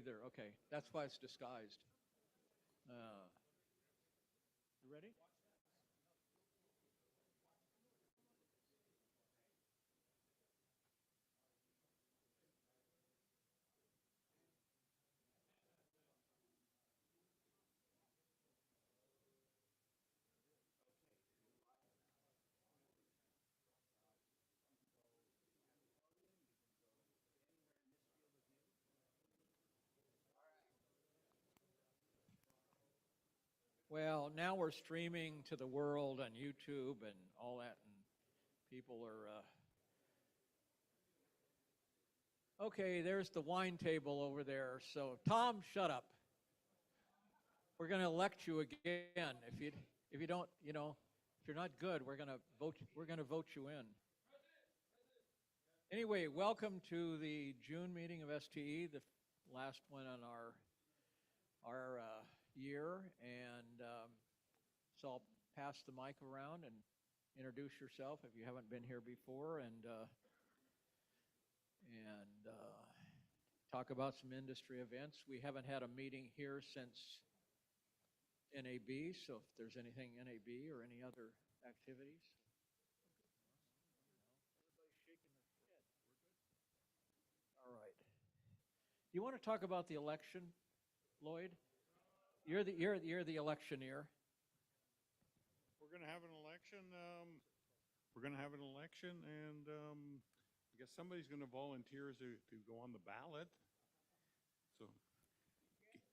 either. Okay, that's why it's disguised. You ready? Well, now we're streaming to the world on YouTube and all that, and people are. Okay, there's the wine table over there. So, Tom, shut up. We're going to elect you again. If you don't, if you're not good, we're going to vote. We're going to vote you in. Anyway, welcome to the June meeting of STE, the last one on our year, and so I'll pass the mic around and introduce yourself if you haven't been here before, and talk about some industry events. We haven't had a meeting here since NAB, so if there's anything NAB or any other activities. Everybody's shaking their head. We're good? All right. Do you want to talk about the election, Lloyd? You're the electioneer. We're going to have an election. And I guess somebody's going to volunteer to go on the ballot. So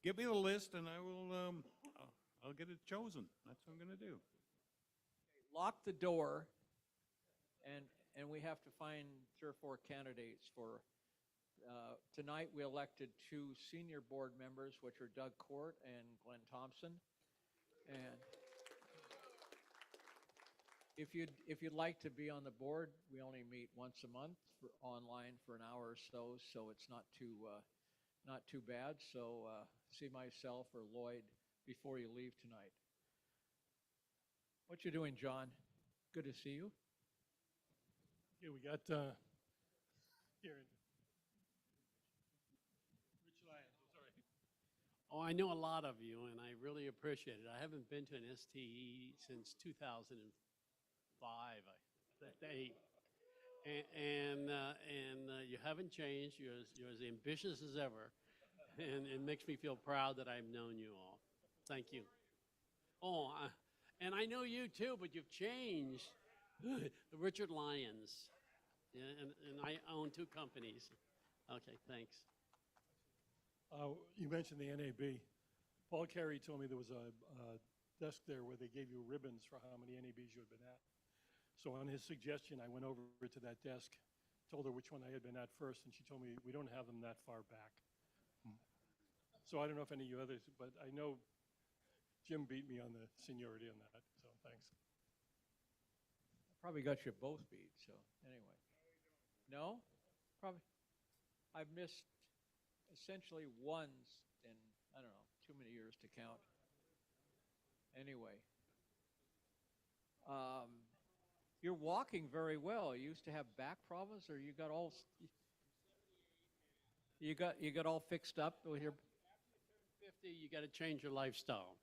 give me the list, and I will. I'll get it chosen. That's what I'm going to do. Lock the door, and we have to find 3 or 4 candidates for. Tonight we elected 2 senior board members, which are Doug Court and Glenn Thompson. And if you'd like to be on the board, we only meet once a month online for an hour or so, so it's not too bad. So see myself or Lloyd before you leave tonight. What you doing, John? Good to see you. Yeah, we got here. Oh, I know a lot of you, and I really appreciate it. I haven't been to an STE since 2005, that date. And you haven't changed. You're as ambitious as ever, and it makes me feel proud that I've known you all. Thank you. Oh, and I know you too, but you've changed. The Richard Lyons, yeah, and I own 2 companies. Okay, thanks. You mentioned the NAB. Paul Carey told me there was a desk there where they gave you ribbons for how many NABs you had been at. So on his suggestion, I went over to that desk, told her which one I had been at first, and she told me we don't have them that far back. So I don't know if any of you others, but I know Jim beat me on the seniority on that, so thanks. Probably got you both beat, so anyway. No? Probably. I've missed essentially once in, I don't know, too many years to count. Anyway. You're walking very well. You used to have back problems, or you got all fixed up with your. After you turn 50, you got to change your lifestyle.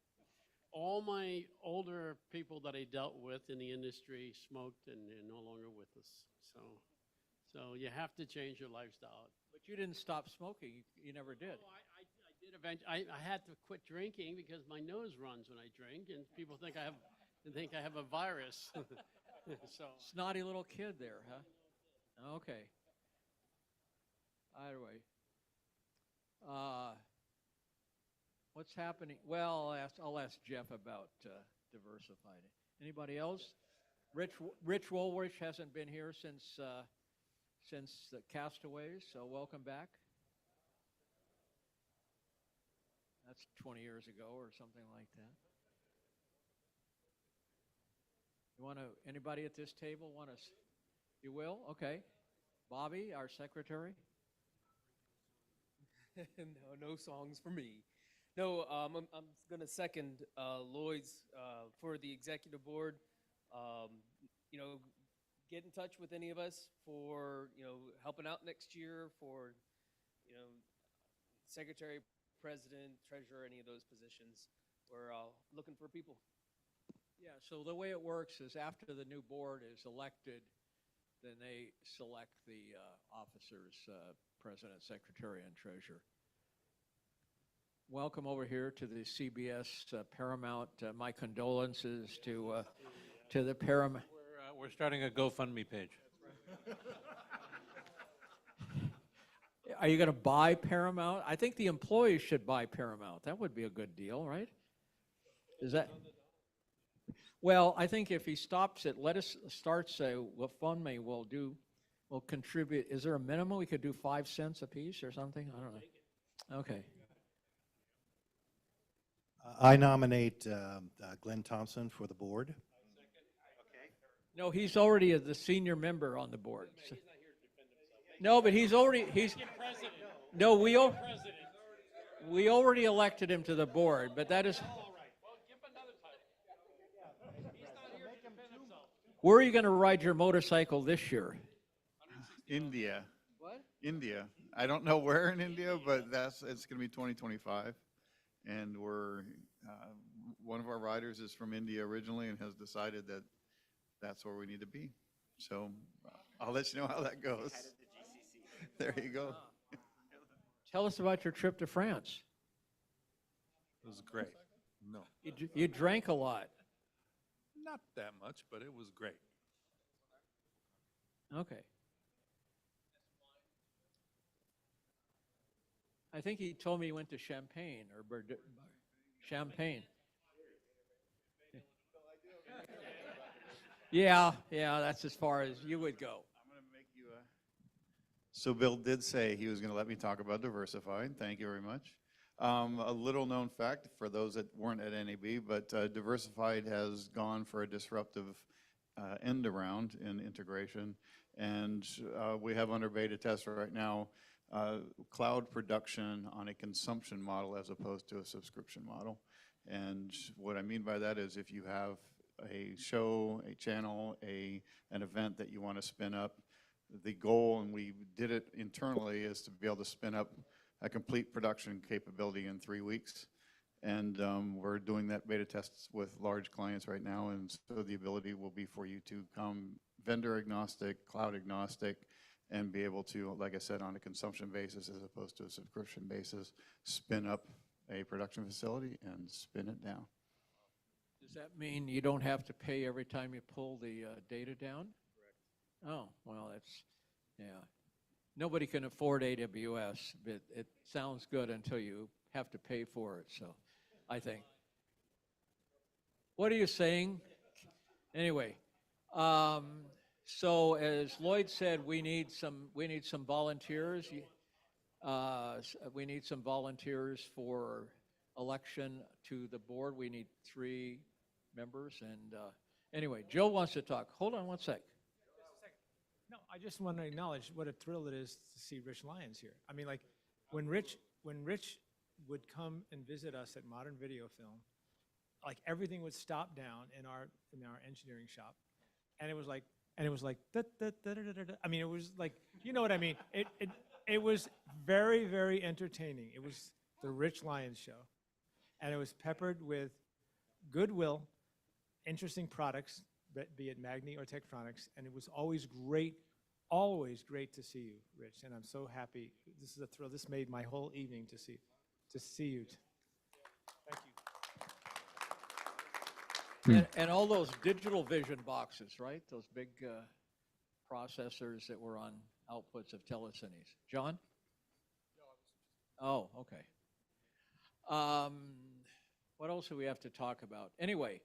All my older people that I dealt with in the industry smoked, and they're no longer with us. So you have to change your lifestyle. But you didn't stop smoking. You never did. Oh, I did eventually. I had to quit drinking because my nose runs when I drink, and people think I have a virus. So snotty little kid there, huh? Okay. Either way. What's happening? Well, I'll ask Jeff about diversified. Anybody else? Rich Woolrich hasn't been here since the Castaways, so welcome back. That's 20 years ago or something like that. You want to? Anybody at this table want to? You will? Okay. Bobby, our secretary. No songs for me. No, I'm going to second Lloyd's for the executive board. Get in touch with any of us for helping out next year, for secretary, president, treasurer, any of those positions. We're looking for people. Yeah, so the way it works is after the new board is elected, then they select the officers, president, secretary, and treasurer. Welcome over here to the CBS Paramount. My condolences to the Paramount. We're starting a GoFundMe page. Are you going to buy Paramount? I think the employees should buy Paramount. That would be a good deal, right? Is that? Well, I think if he stops it, starts a GoFundMe, we'll contribute. Is there a minimum? We could do 5 cents a piece or something? I don't know. Okay. I nominate Glenn Thompson for the board. No, he's already the senior member on the board. So. No, but he's no, we already elected him to the board, but that is. Where are you going to ride your motorcycle this year? India. What? India. I don't know where in India, but it's going to be 2025, and one of our riders is from India originally and has decided that that's where we need to be. So I'll let you know how that goes. There you go. Tell us about your trip to France. It was great. No, You drank a lot. not that much, but it was great. Okay. I think he told me he went to Champagne or Champagne. Yeah, that's as far as you would go. I'm going to make you So Bill did say he was going to let me talk about Diversified. Thank you very much. A little known fact for those that weren't at NAB, but Diversified has gone for a disruptive end around in integration. And we have under beta test right now cloud production on a consumption model as opposed to a subscription model. And what I mean by that is if you have a show, a channel, an event that you want to spin up, the goal, and we did it internally, is to be able to spin up a complete production capability in 3 weeks. And we're doing that beta tests with large clients right now, and so the ability will be for you to come vendor agnostic, cloud agnostic, and be able to, like I said, on a consumption basis as opposed to a subscription basis, spin up a production facility and spin it down. Does that mean you don't have to pay every time you pull the data down? Correct. Oh, well, yeah. Nobody can afford AWS, but it sounds good until you have to pay for it, so I think. What are you saying? Anyway, so as Lloyd said, we need some volunteers. We need some volunteers for election to the board. We need 3 members, and anyway, Joe wants to talk. Hold on one sec. No, I just want to acknowledge what a thrill it is to see Rich Lyons here. I mean, like, when Rich would come and visit us at Modern Video Film, like everything would stop down in our engineering shop, and it was like da, da, da, da, da, da. I mean, it was like, you know what I mean? It was very, very entertaining. It was the Rich Lyons show, and it was peppered with goodwill, interesting products, be it Magni or Tektronix, and it was always great to see you, Rich, and I'm so happy. This is a thrill. This made my whole evening to see you. Thank you. And all those digital vision boxes, right? Those big processors that were on outputs of telecines. John? Oh, okay. What else do we have to talk about? Anyway,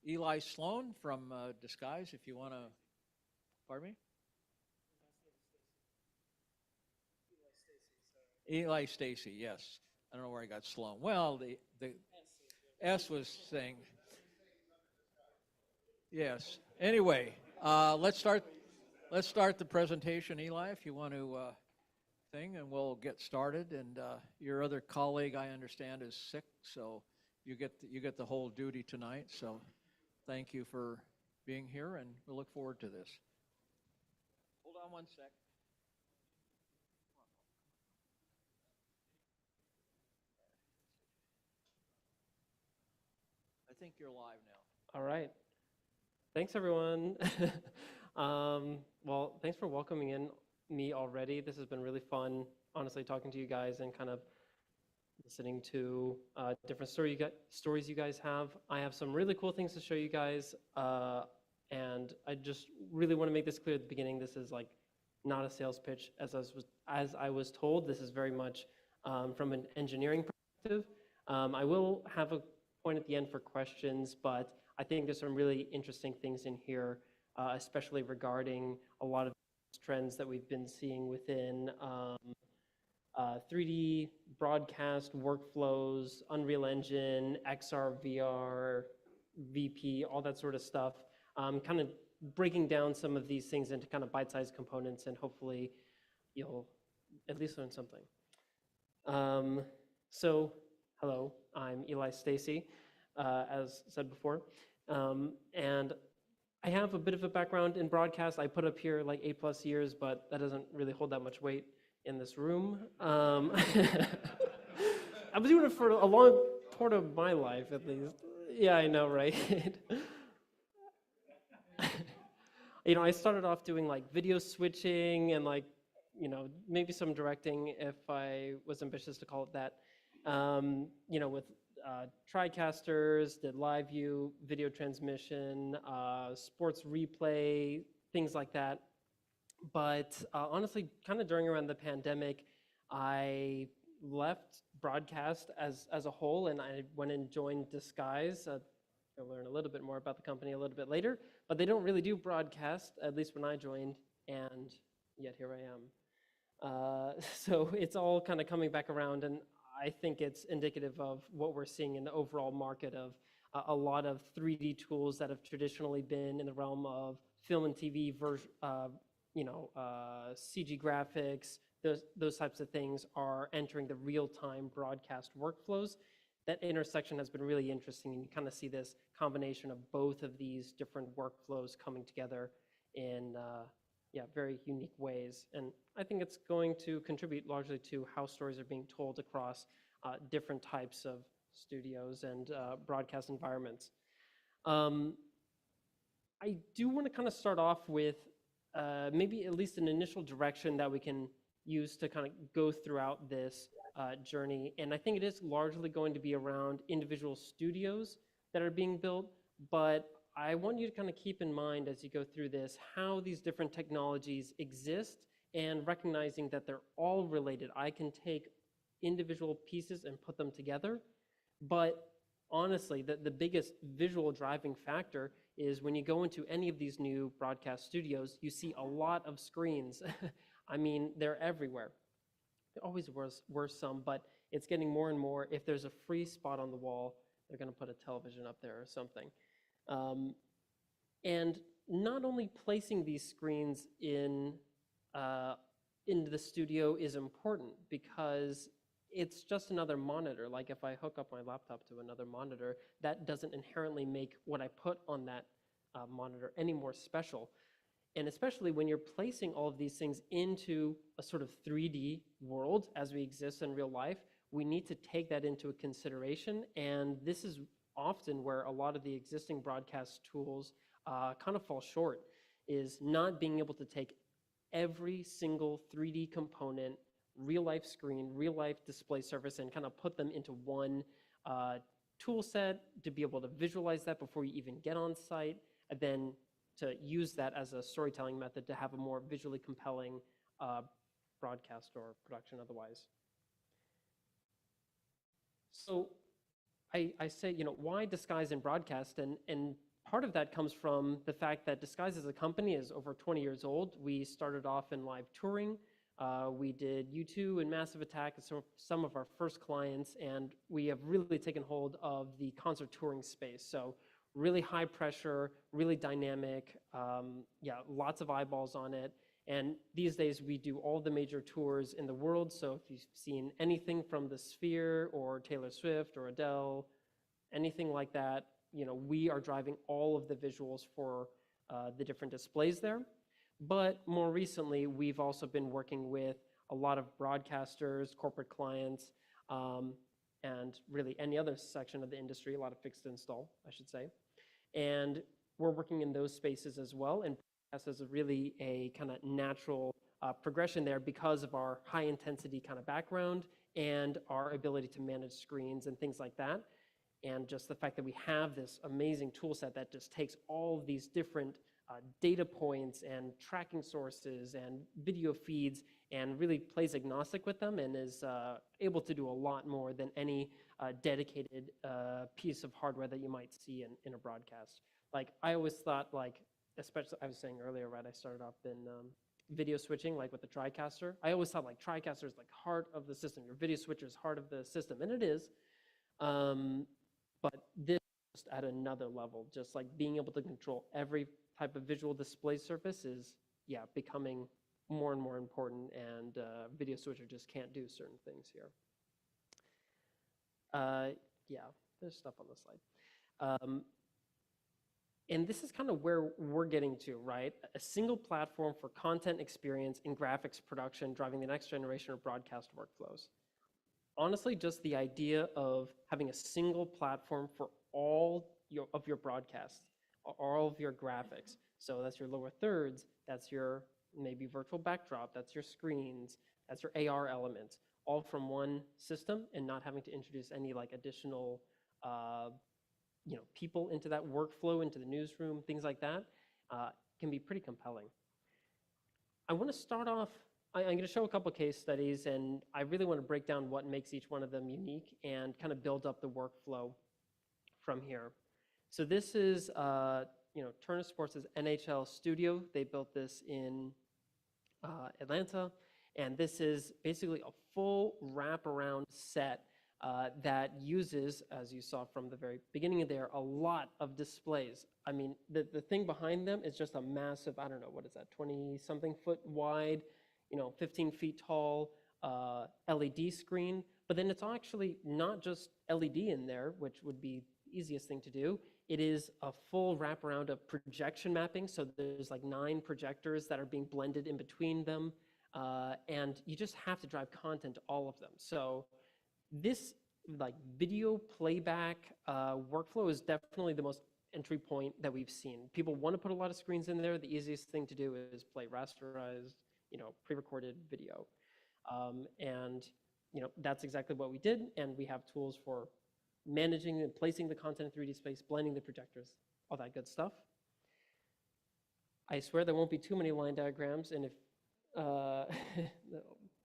Ely Sloan from Disguise, if you want to, pardon me? Ely Stacy, yes. I don't know where I got Sloan. Well, the S was saying, yes. Anyway, let's start the presentation, Eli, if you want to thing, and we'll get started. And your other colleague, I understand, is sick, so you get the whole duty tonight. So thank you for being here, and we'll look forward to this. Hold on one sec. think you're live now. All right. Thanks, everyone. Well, thanks for welcoming in me already. This has been really fun, honestly, talking to you guys and kind of listening to different stories you guys have. I have some really cool things to show you guys, and I just really want to make this clear at the beginning. This is like not a sales pitch, as I was told. This is very much from an engineering perspective. I will have a point at the end for questions, but I think there's some really interesting things in here, especially regarding a lot of trends that we've been seeing within 3D broadcast workflows, Unreal Engine, XR, VR, VP, all that sort of stuff. Kind of breaking down some of these things into kind of bite-sized components, and hopefully you'll at least learn something. So, hello, I'm Ely Stacy, as said before. And I have a bit of a background in broadcast. I put up here like 8+ years, but that doesn't really hold that much weight in this room. I was doing it for a long part of my life, at least. Yeah, I know, right? You know, I started off doing like video switching and like, you know, maybe some directing if I was ambitious to call it that. You know, with TriCasters, did live view, video transmission, sports replay, things like that. But honestly, kind of during around the pandemic, I left broadcast as a whole, and I went and joined Disguise. I'll learn a little bit more about the company a little bit later, but they don't really do broadcast, at least when I joined, and yet here I am. So it's all kind of coming back around, and I think it's indicative of what we're seeing in the overall market of a lot of 3D tools that have traditionally been in the realm of film and TV, CG graphics, those types of things are entering the real-time broadcast workflows. That intersection has been really interesting, and you kind of see this combination of both of these different workflows coming together in very unique ways. And I think it's going to contribute largely to how stories are being told across different types of studios and broadcast environments. I do want to kind of start off with maybe at least an initial direction that we can use to kind of go throughout this journey. And I think it is largely going to be around individual studios that are being built, but I want you to kind of keep in mind as you go through this how these different technologies exist, and recognizing that they're all related. I can take individual pieces and put them together, but honestly, the biggest visual driving factor is when you go into any of these new broadcast studios, you see a lot of screens. I mean, they're everywhere. There always were some, but it's getting more and more. If there's a free spot on the wall, they're going to put a television up there or something. And not only placing these screens into the studio is important, because it's just another monitor. Like if I hook up my laptop to another monitor, that doesn't inherently make what I put on that monitor any more special. And especially when you're placing all of these things into a sort of 3D world as we exist in real life, we need to take that into consideration. And this is often where a lot of the existing broadcast tools kind of fall short, is not being able to take every single 3D component, real life screen, real life display surface, and kind of put them into one tool set to be able to visualize that before you even get on site, and then to use that as a storytelling method to have a more visually compelling broadcast or production otherwise. So I say, you know, why Disguise and broadcast? And part of that comes from the fact that Disguise as a company is over 20 years old. We started off in live touring. We did U2 and Massive Attack as some of our first clients, and we have really taken hold of the concert touring space. So really high pressure, really dynamic, lots of eyeballs on it. And these days we do all the major tours in the world. So if you've seen anything from the Sphere or Taylor Swift or Adele, anything like that, you know, we are driving all of the visuals for the different displays there. But more recently, we've also been working with a lot of broadcasters, corporate clients, and really any other section of the industry, a lot of fixed install, I should say. And we're working in those spaces as well, and broadcast is really a kind of natural progression there because of our high intensity kind of background and our ability to manage screens and things like that. And just the fact that we have this amazing tool set that just takes all of these different data points and tracking sources and video feeds and really plays agnostic with them and is able to do a lot more than any dedicated piece of hardware that you might see in a broadcast. Like I always thought, like, especially I was saying earlier, right, I started off in video switching, like with the TriCaster. I always thought like TriCaster is like heart of the system. Your video switcher is heart of the system, and it is. But this is just at another level, just like being able to control every type of visual display surface is, yeah, becoming more and more important, and video switcher just can't do certain things here. Yeah, there's stuff on the slide. And this is kind of where we're getting to, right? A single platform for content experience in graphics production, driving the next generation of broadcast workflows. Honestly, just the idea of having a single platform for all of your broadcasts, all of your graphics. So that's your lower thirds, that's your maybe virtual backdrop, that's your screens, that's your AR elements, all from one system, and not having to introduce any like additional people into that workflow, into the newsroom, things like that, can be pretty compelling. I want to start off, I'm going to show a couple case studies, and I really want to break down what makes each one of them unique and kind of build up the workflow from here. So this is, Turner Sports' NHL studio. They built this in Atlanta, and this is basically a full wraparound set that uses, as you saw from the very beginning of there, a lot of displays. I mean, the thing behind them is just a massive, I don't know, what is that, 20-something foot wide, 15 feet tall LED screen. But then it's actually not just LED in there, which would be the easiest thing to do. It is a full wraparound of projection mapping. So there's like 9 projectors that are being blended in between them. And you just have to drive content to all of them. So this like video playback workflow is definitely the most entry point that we've seen. People want to put a lot of screens in there. The easiest thing to do is play rasterized, pre-recorded video. And that's exactly what we did. And we have tools for managing and placing the content in 3D space, blending the projectors, all that good stuff. I swear there won't be too many line diagrams. And if,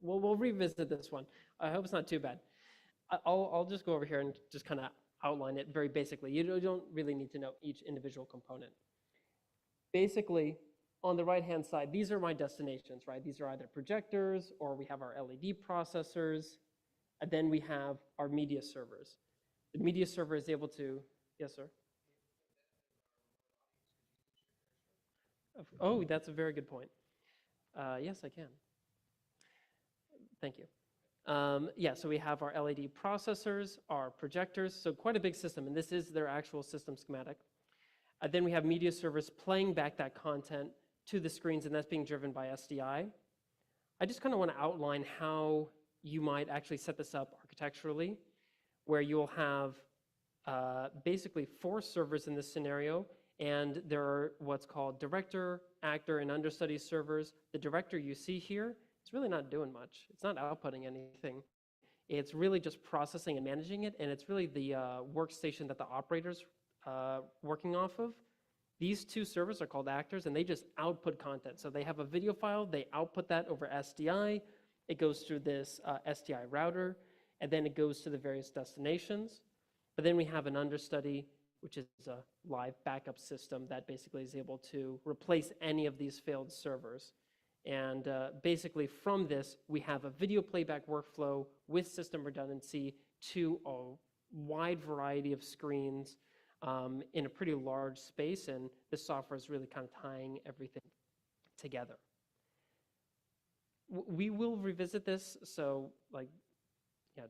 we'll revisit this one. I hope it's not too bad. I'll just go over here and just kind of outline it very basically. You don't really need to know each individual component. Basically, on the right-hand side, these are my destinations, right? These are either projectors or we have our LED processors, and then we have our media servers. The media server is able to, yes, sir? Oh, that's a very good point. Yes, I can. Thank you. Yeah, so we have our LED processors, our projectors, so quite a big system, and this is their actual system schematic. Then we have media servers playing back that content to the screens, and that's being driven by SDI. I just kind of want to outline how you might actually set this up architecturally, where you'll have basically 4 servers in this scenario, and there are what's called director, actor, and understudy servers. The director you see here, it's really not doing much. It's not outputting anything. It's really just processing and managing it, and it's really the workstation that the operator's working off of. These 2 servers are called actors, and they just output content. So they have a video file, they output that over SDI. It goes through this SDI router, and then it goes to the various destinations. But then we have an understudy, which is a live backup system that basically is able to replace any of these failed servers. And basically from this, we have a video playback workflow with system redundancy to a wide variety of screens in a pretty large space. And this software is really kind of tying everything together. We will revisit this. So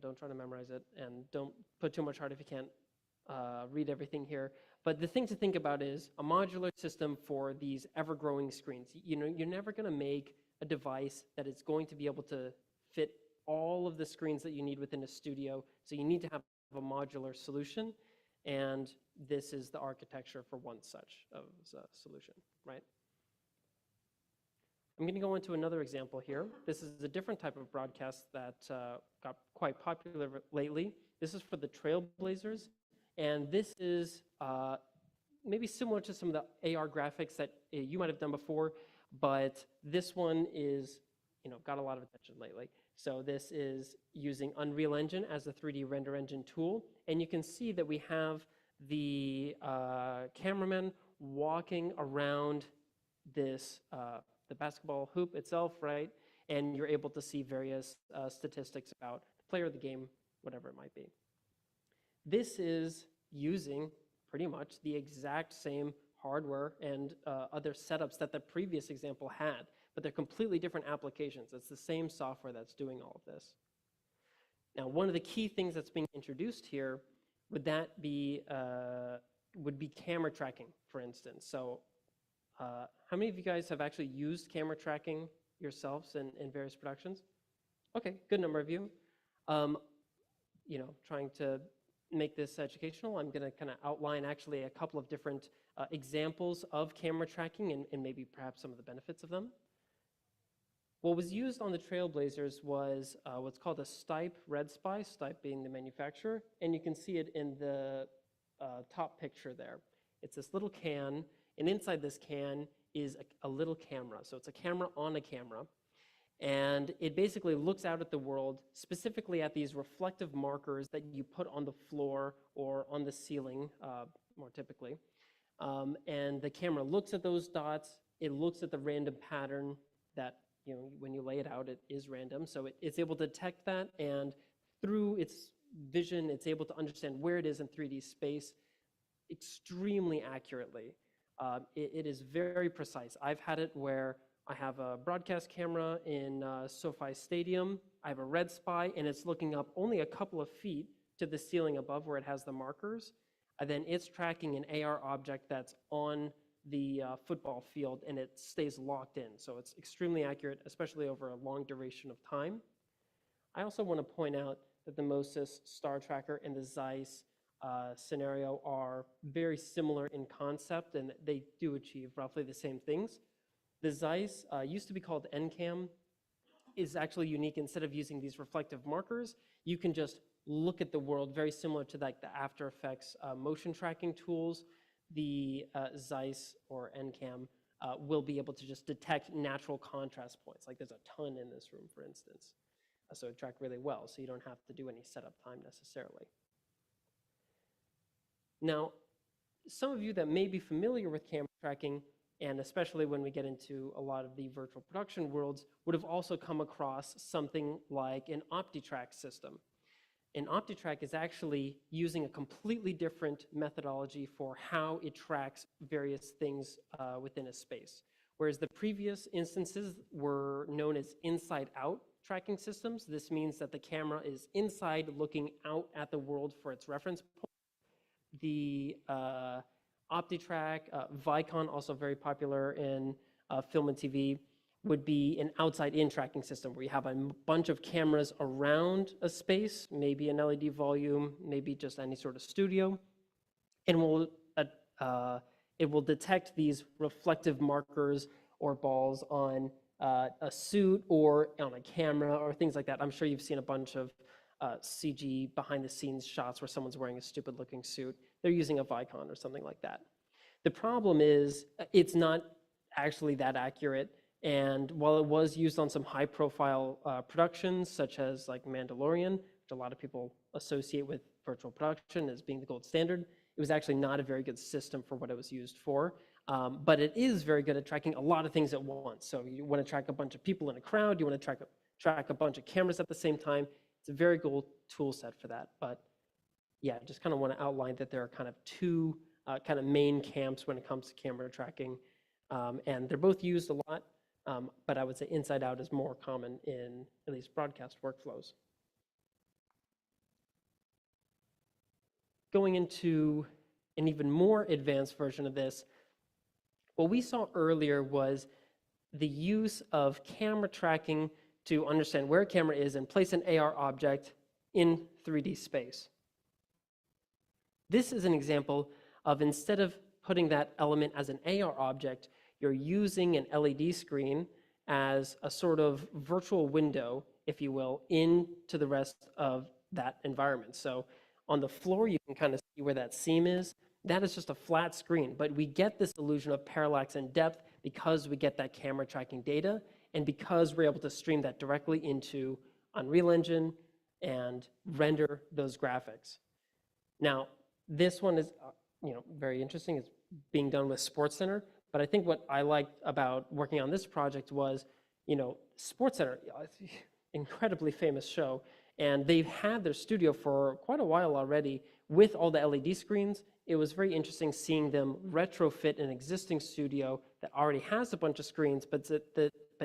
don't try to memorize it and don't put too much heart if you can't read everything here. But the thing to think about is a modular system for these ever-growing screens. You're never going to make a device that is going to be able to fit all of the screens that you need within a studio. So you need to have a modular solution, and this is the architecture for one such of solution, right? I'm going to go into another example here. This is a different type of broadcast that got quite popular lately. This is for the Trailblazers, and this is maybe similar to some of the AR graphics that you might have done before, but this one is, got a lot of attention lately. So this is using Unreal Engine as a 3D render engine tool, and you can see that we have the cameraman walking around this the basketball hoop itself, right? And you're able to see various statistics about the player of the game, whatever it might be. This is using pretty much the exact same hardware and other setups that the previous example had, but they're completely different applications. It's the same software that's doing all of this. Now, one of the key things that's being introduced here would be camera tracking, for instance. So how many of you guys have actually used camera tracking yourselves in various productions? Okay, good number of you. Trying to make this educational, I'm going to kind of outline actually a couple of different examples of camera tracking and maybe perhaps some of the benefits of them. What was used on the Trailblazers was what's called a Stipe Red Spy, Stipe being the manufacturer, and you can see it in the top picture there. It's this little can, and inside this can is a little camera. So it's a camera on a camera, and it basically looks out at the world, specifically at these reflective markers that you put on the floor or on the ceiling, more typically. And the camera looks at those dots. It looks at the random pattern that, when you lay it out, it is random. So it's able to detect that, and through its vision, it's able to understand where it is in 3D space extremely accurately. It is very precise. I've had it where I have a broadcast camera in SoFi Stadium. I have a Red Spy, and it's looking up only a couple of feet to the ceiling above where it has the markers. And then it's tracking an AR object that's on the football field, and it stays locked in. So it's extremely accurate, especially over a long duration of time. I also want to point out that the MOSIS Star Tracker and the Zeiss scenario are very similar in concept, and they do achieve roughly the same things. The Zeiss used to be called NCAM, is actually unique. Instead of using these reflective markers, you can just look at the world very similar to like the After Effects motion tracking tools. The Zeiss or NCAM will be able to just detect natural contrast points. Like there's a ton in this room, for instance. So it tracked really well, so you don't have to do any setup time necessarily. Now, some of you that may be familiar with camera tracking, and especially when we get into a lot of the virtual production worlds, would have also come across something like an OptiTrack system. An OptiTrack is actually using a completely different methodology for how it tracks various things within a space. Whereas the previous instances were known as inside-out tracking systems. This means that the camera is inside looking out at the world for its reference point. The OptiTrack, Vicon, also very popular in film and TV, would be an outside-in tracking system where you have a bunch of cameras around a space, maybe an LED volume, maybe just any sort of studio, and it will detect these reflective markers or balls on a suit or on a camera or things like that. I'm sure you've seen a bunch of CG behind-the-scenes shots where someone's wearing a stupid-looking suit. They're using a Vicon or something like that. The problem is it's not actually that accurate. And while it was used on some high-profile productions, such as like Mandalorian, which a lot of people associate with virtual production as being the gold standard, it was actually not a very good system for what it was used for. But it is very good at tracking a lot of things at once. So you want to track a bunch of people in a crowd, you want to track a bunch of cameras at the same time. It's a very good tool set for that. But yeah, just kind of want to outline that there are kind of two kind of main camps when it comes to camera tracking. And they're both used a lot. But I would say inside out is more common in at least broadcast workflows. Going into an even more advanced version of this, what we saw earlier was the use of camera tracking to understand where a camera is and place an AR object in 3D space. This is an example of, instead of putting that element as an AR object, you're using an LED screen as a sort of virtual window, if you will, into the rest of that environment. So on the floor, you can kind of see where that seam is. That is just a flat screen, but we get this illusion of parallax and depth because we get that camera tracking data, and because we're able to stream that directly into Unreal Engine and render those graphics. Now, this one is very interesting. It's being done with SportsCenter, but I think what I liked about working on this project was, SportsCenter, incredibly famous show, and they've had their studio for quite a while already with all the LED screens. It was very interesting seeing them retrofit an existing studio that already has a bunch of screens, but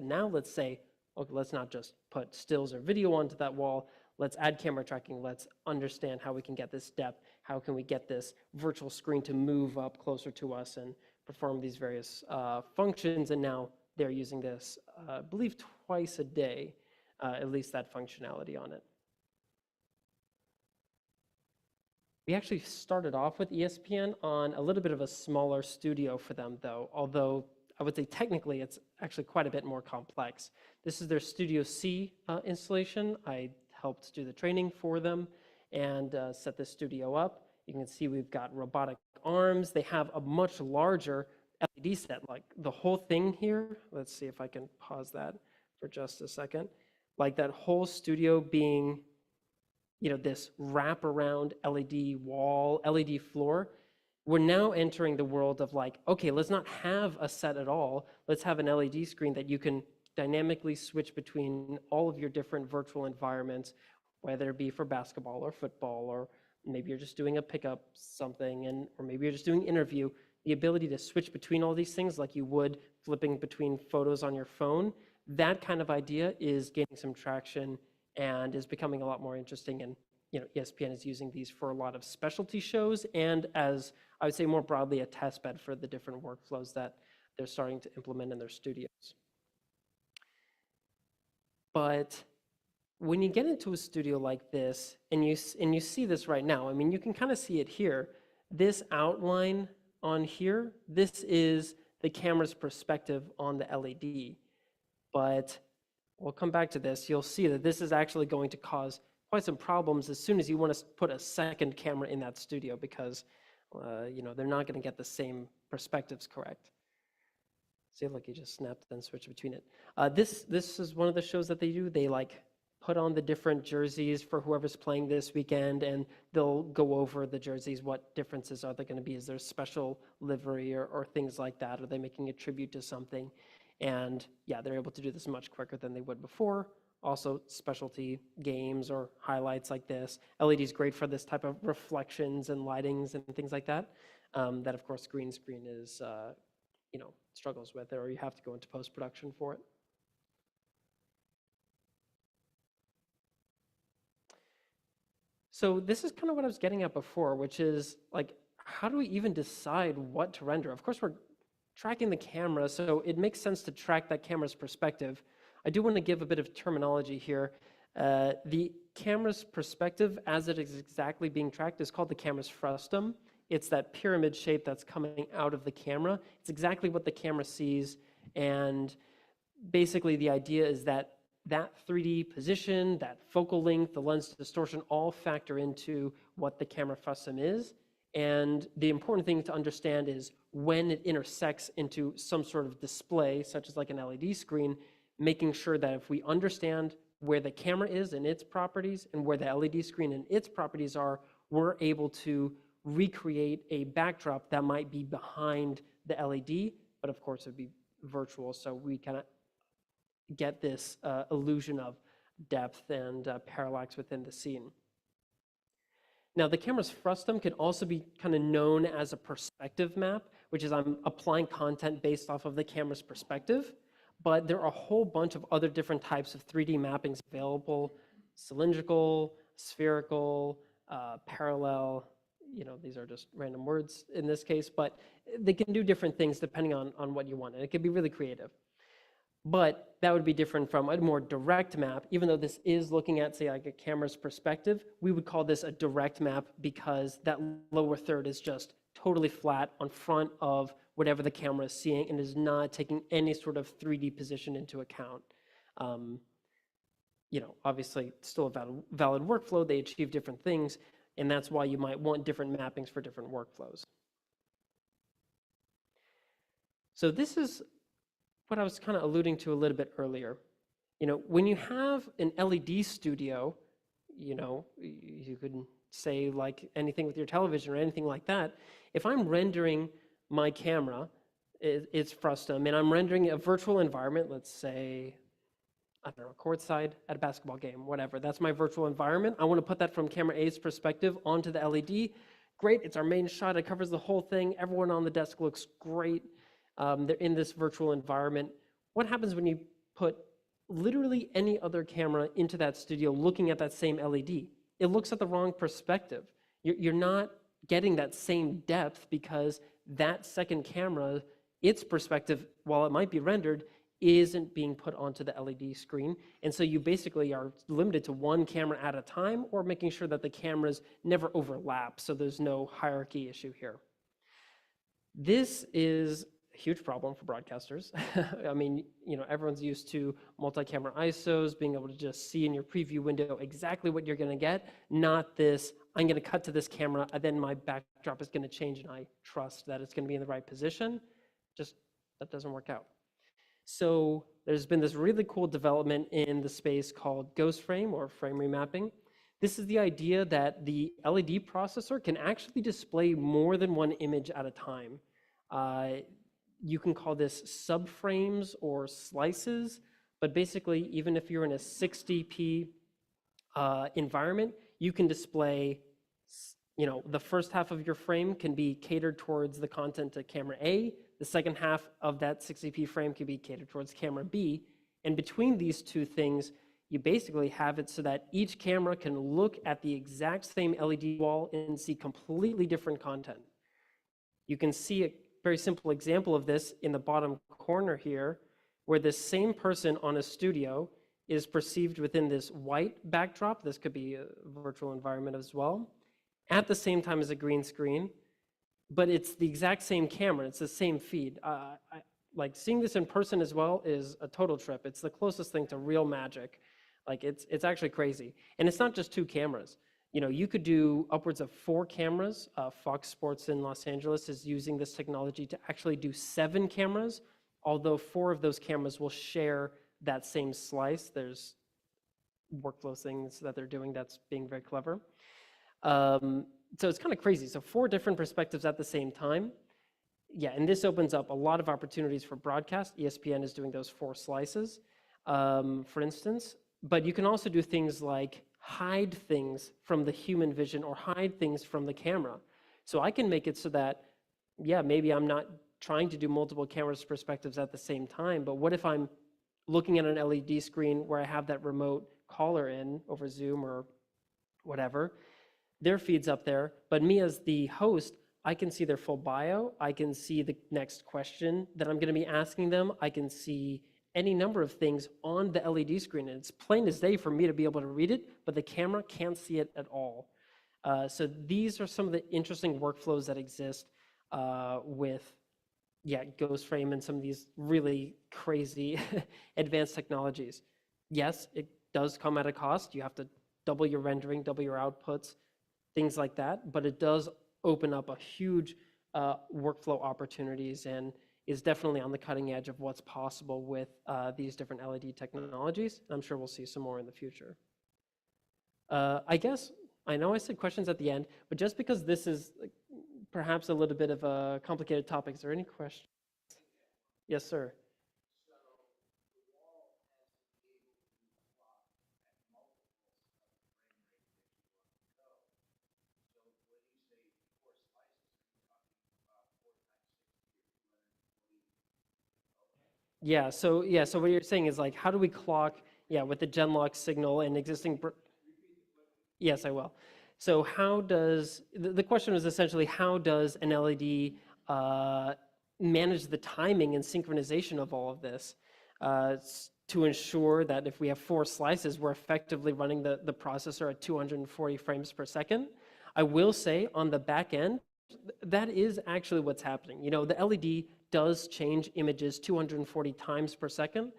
now let's say, okay, let's not just put stills or video onto that wall. Let's add camera tracking. Let's understand how we can get this depth. How can we get this virtual screen to move up closer to us and perform these various functions? And now they're using this, I believe, twice a day, at least that functionality on it. We actually started off with ESPN on a little bit of a smaller studio for them, though, although I would say technically it's actually quite a bit more complex. This is their Studio C installation. I helped do the training for them and set this studio up. You can see we've got robotic arms. They have a much larger LED set, like the whole thing here. Let's see if I can pause that for just a second. Like that whole studio being, this wraparound LED wall, LED floor. We're now entering the world of like, okay, let's not have a set at all. Let's have an LED screen that you can dynamically switch between all of your different virtual environments, whether it be for basketball or football, or maybe you're just doing a pickup something, or maybe you're just doing interview. The ability to switch between all these things like you would flipping between photos on your phone, that kind of idea is gaining some traction and is becoming a lot more interesting. And ESPN is using these for a lot of specialty shows, and as I would say more broadly, a test bed for the different workflows that they're starting to implement in their studios. But when you get into a studio like this, and you see this right now, I mean, you can kind of see it here. This outline on here, this is the camera's perspective on the LED. But we'll come back to this. You'll see that this is actually going to cause quite some problems as soon as you want to put a second camera in that studio, because they're not going to get the same perspectives correct. See, look, you just snapped and switched between it. This is one of the shows that they do. They put on the different jerseys for whoever's playing this weekend, and they'll go over the jerseys. What differences are there going to be? Is there a special livery or things like that? Are they making a tribute to something? And yeah, they're able to do this much quicker than they would before. Also, specialty games or highlights like this. LED is great for this type of reflections and lightings and things like that. That, of course, green screen is, struggles with, or you have to go into post-production for it. So this is kind of what I was getting at before, which is how do we even decide what to render? Of course, we're tracking the camera, so it makes sense to track that camera's perspective. I do want to give a bit of terminology here. The camera's perspective, as it is exactly being tracked, is called the camera's frustum. It's that pyramid shape that's coming out of the camera. It's exactly what the camera sees, and basically the idea is that 3D position, that focal length, the lens distortion, all factor into what the camera frustum is. And the important thing to understand is when it intersects into some sort of display, such as like an LED screen, making sure that if we understand where the camera is and its properties and where the LED screen and its properties are, we're able to recreate a backdrop that might be behind the LED, but of course it'd be virtual, so we kind of get this illusion of depth and parallax within the scene. Now, the camera's frustum can also be kind of known as a perspective map, which is I'm applying content based off of the camera's perspective, but there are a whole bunch of other different types of 3D mappings available: cylindrical, spherical, parallel. These are just random words in this case, but they can do different things depending on what you want, and it can be really creative. But that would be different from a more direct map. Even though this is looking at, say, like a camera's perspective, we would call this a direct map because that lower third is just totally flat on front of whatever the camera is seeing and is not taking any sort of 3D position into account. Obviously still a valid workflow, they achieve different things, and that's why you might want different mappings for different workflows. So this is what I was kind of alluding to a little bit earlier. When you have an LED studio, you could say like anything with your television or anything like that. If I'm rendering my camera, it's Frustum, and I'm rendering a virtual environment, let's say, I don't know, courtside at a basketball game, whatever. That's my virtual environment. I want to put that from camera A's perspective onto the LED. Great, it's our main shot. It covers the whole thing. Everyone on the desk looks great. They're in this virtual environment. What happens when you put literally any other camera into that studio looking at that same LED? It looks at the wrong perspective. You're not getting that same depth because that second camera, its perspective, while it might be rendered, isn't being put onto the LED screen. And so you basically are limited to one camera at a time, or making sure that the cameras never overlap so there's no hierarchy issue here. This is a huge problem for broadcasters. I mean, everyone's used to multi-camera ISOs, being able to just see in your preview window exactly what you're gonna get, not this, I'm gonna cut to this camera, and then my backdrop is gonna change and I trust that it's gonna be in the right position. Just, that doesn't work out. So there's been this really cool development in the space called ghost frame or frame remapping. This is the idea that the LED processor can actually display more than one image at a time. You can call this subframes or slices, but basically, even if you're in a 60p environment, you can display, the first half of your frame can be catered towards the content to camera A, the second half of that 60p frame can be catered towards camera B, and between these two things, you basically have it so that each camera can look at the exact same LED wall and see completely different content. You can see a very simple example of this in the bottom corner here, where this same person on a studio is perceived within this white backdrop. This could be a virtual environment as well, at the same time as a green screen, but it's the exact same camera. It's the same feed. Like seeing this in person as well is a total trip. It's the closest thing to real magic. Like it's actually crazy. And it's not just two cameras. You could do upwards of 4 cameras. Fox Sports in Los Angeles is using this technology to actually do 7 cameras, although 4 of those cameras will share that same slice. There's workflow things that they're doing that's being very clever. So it's kind of crazy. So 4 different perspectives at the same time. Yeah, and this opens up a lot of opportunities for broadcast. ESPN is doing those 4 slices, for instance. But you can also do things like hide things from the human vision or hide things from the camera. So I can make it so that, yeah, maybe I'm not trying to do multiple cameras perspectives at the same time, but what if I'm looking at an LED screen where I have that remote caller in over Zoom or whatever, their feed's up there, but me as the host, I can see their full bio, I can see the next question that I'm gonna be asking them, I can see any number of things on the LED screen, and it's plain as day for me to be able to read it, but the camera can't see it at all. So these are some of the interesting workflows that exist with, ghost frame and some of these really crazy advanced technologies. Yes, it does come at a cost. You have to double your rendering, double your outputs, things like that, but it does open up a huge workflow opportunities and is definitely on the cutting edge of what's possible with these different LED technologies. I'm sure we'll see some more in the future. I guess, I know I said questions at the end, but just because this is perhaps a little bit of a complicated topic, is there any questions? Yes, sir. So what you're saying is like, how do we clock, with the Genlock signal and existing, yes, I will. So how does, the question was essentially, how does an LED manage the timing and synchronization of all of this? to ensure that if we have 4 slices, we're effectively running the processor at 240 frames per second. I will say on the back end, that is actually what's happening. You know, the LED does change images 240 times per second,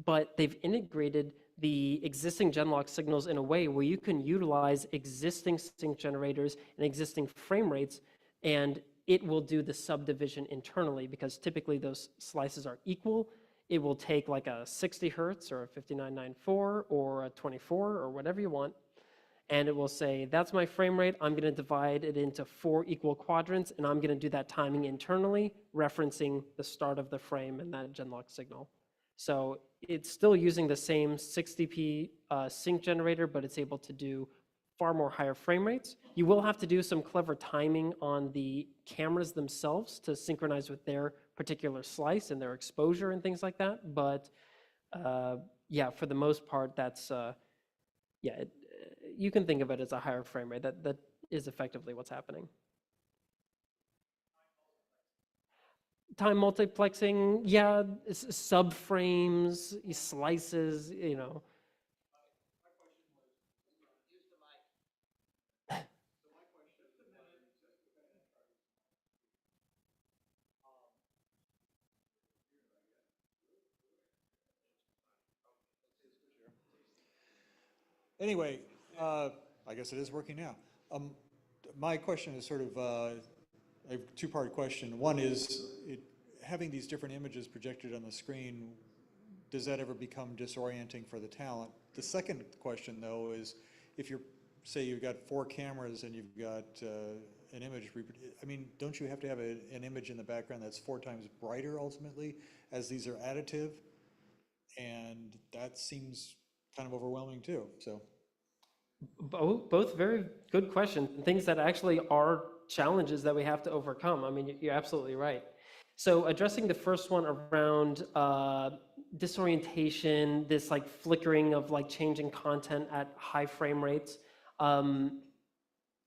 but they've integrated the existing Genlock signals in a way where you can utilize existing sync generators and existing frame rates, and it will do the subdivision internally, because typically those slices are equal. It will take like a 60 hertz or a 5994 or a 24 or whatever you want, and it will say, that's my frame rate. I'm going to divide it into 4 equal quadrants, and I'm going to do that timing internally, referencing the start of the frame and that Genlock signal. So it's still using the same 60p sync generator, but it's able to do far more higher frame rates. You will have to do some clever timing on the cameras themselves to synchronize with their particular slice and their exposure and things like that. But yeah, for the most part, that's, you can think of it as a higher frame rate. That is effectively what's happening. Time multiplexing, yeah, subframes, slices, you know. Anyway, I guess it is working now. My question is sort of a two-part question. One is, having these different images projected on the screen, does that ever become disorienting for the talent? The second question, though, is if you're, say you've got 4 cameras and you've got an image, I mean, don't you have to have an image in the background that's 4 times brighter ultimately, as these are additive? And that seems kind of overwhelming too, so. Both very good questions, things that actually are challenges that we have to overcome. I mean, you're absolutely right. So addressing the first one around disorientation, this like flickering of like changing content at high frame rates,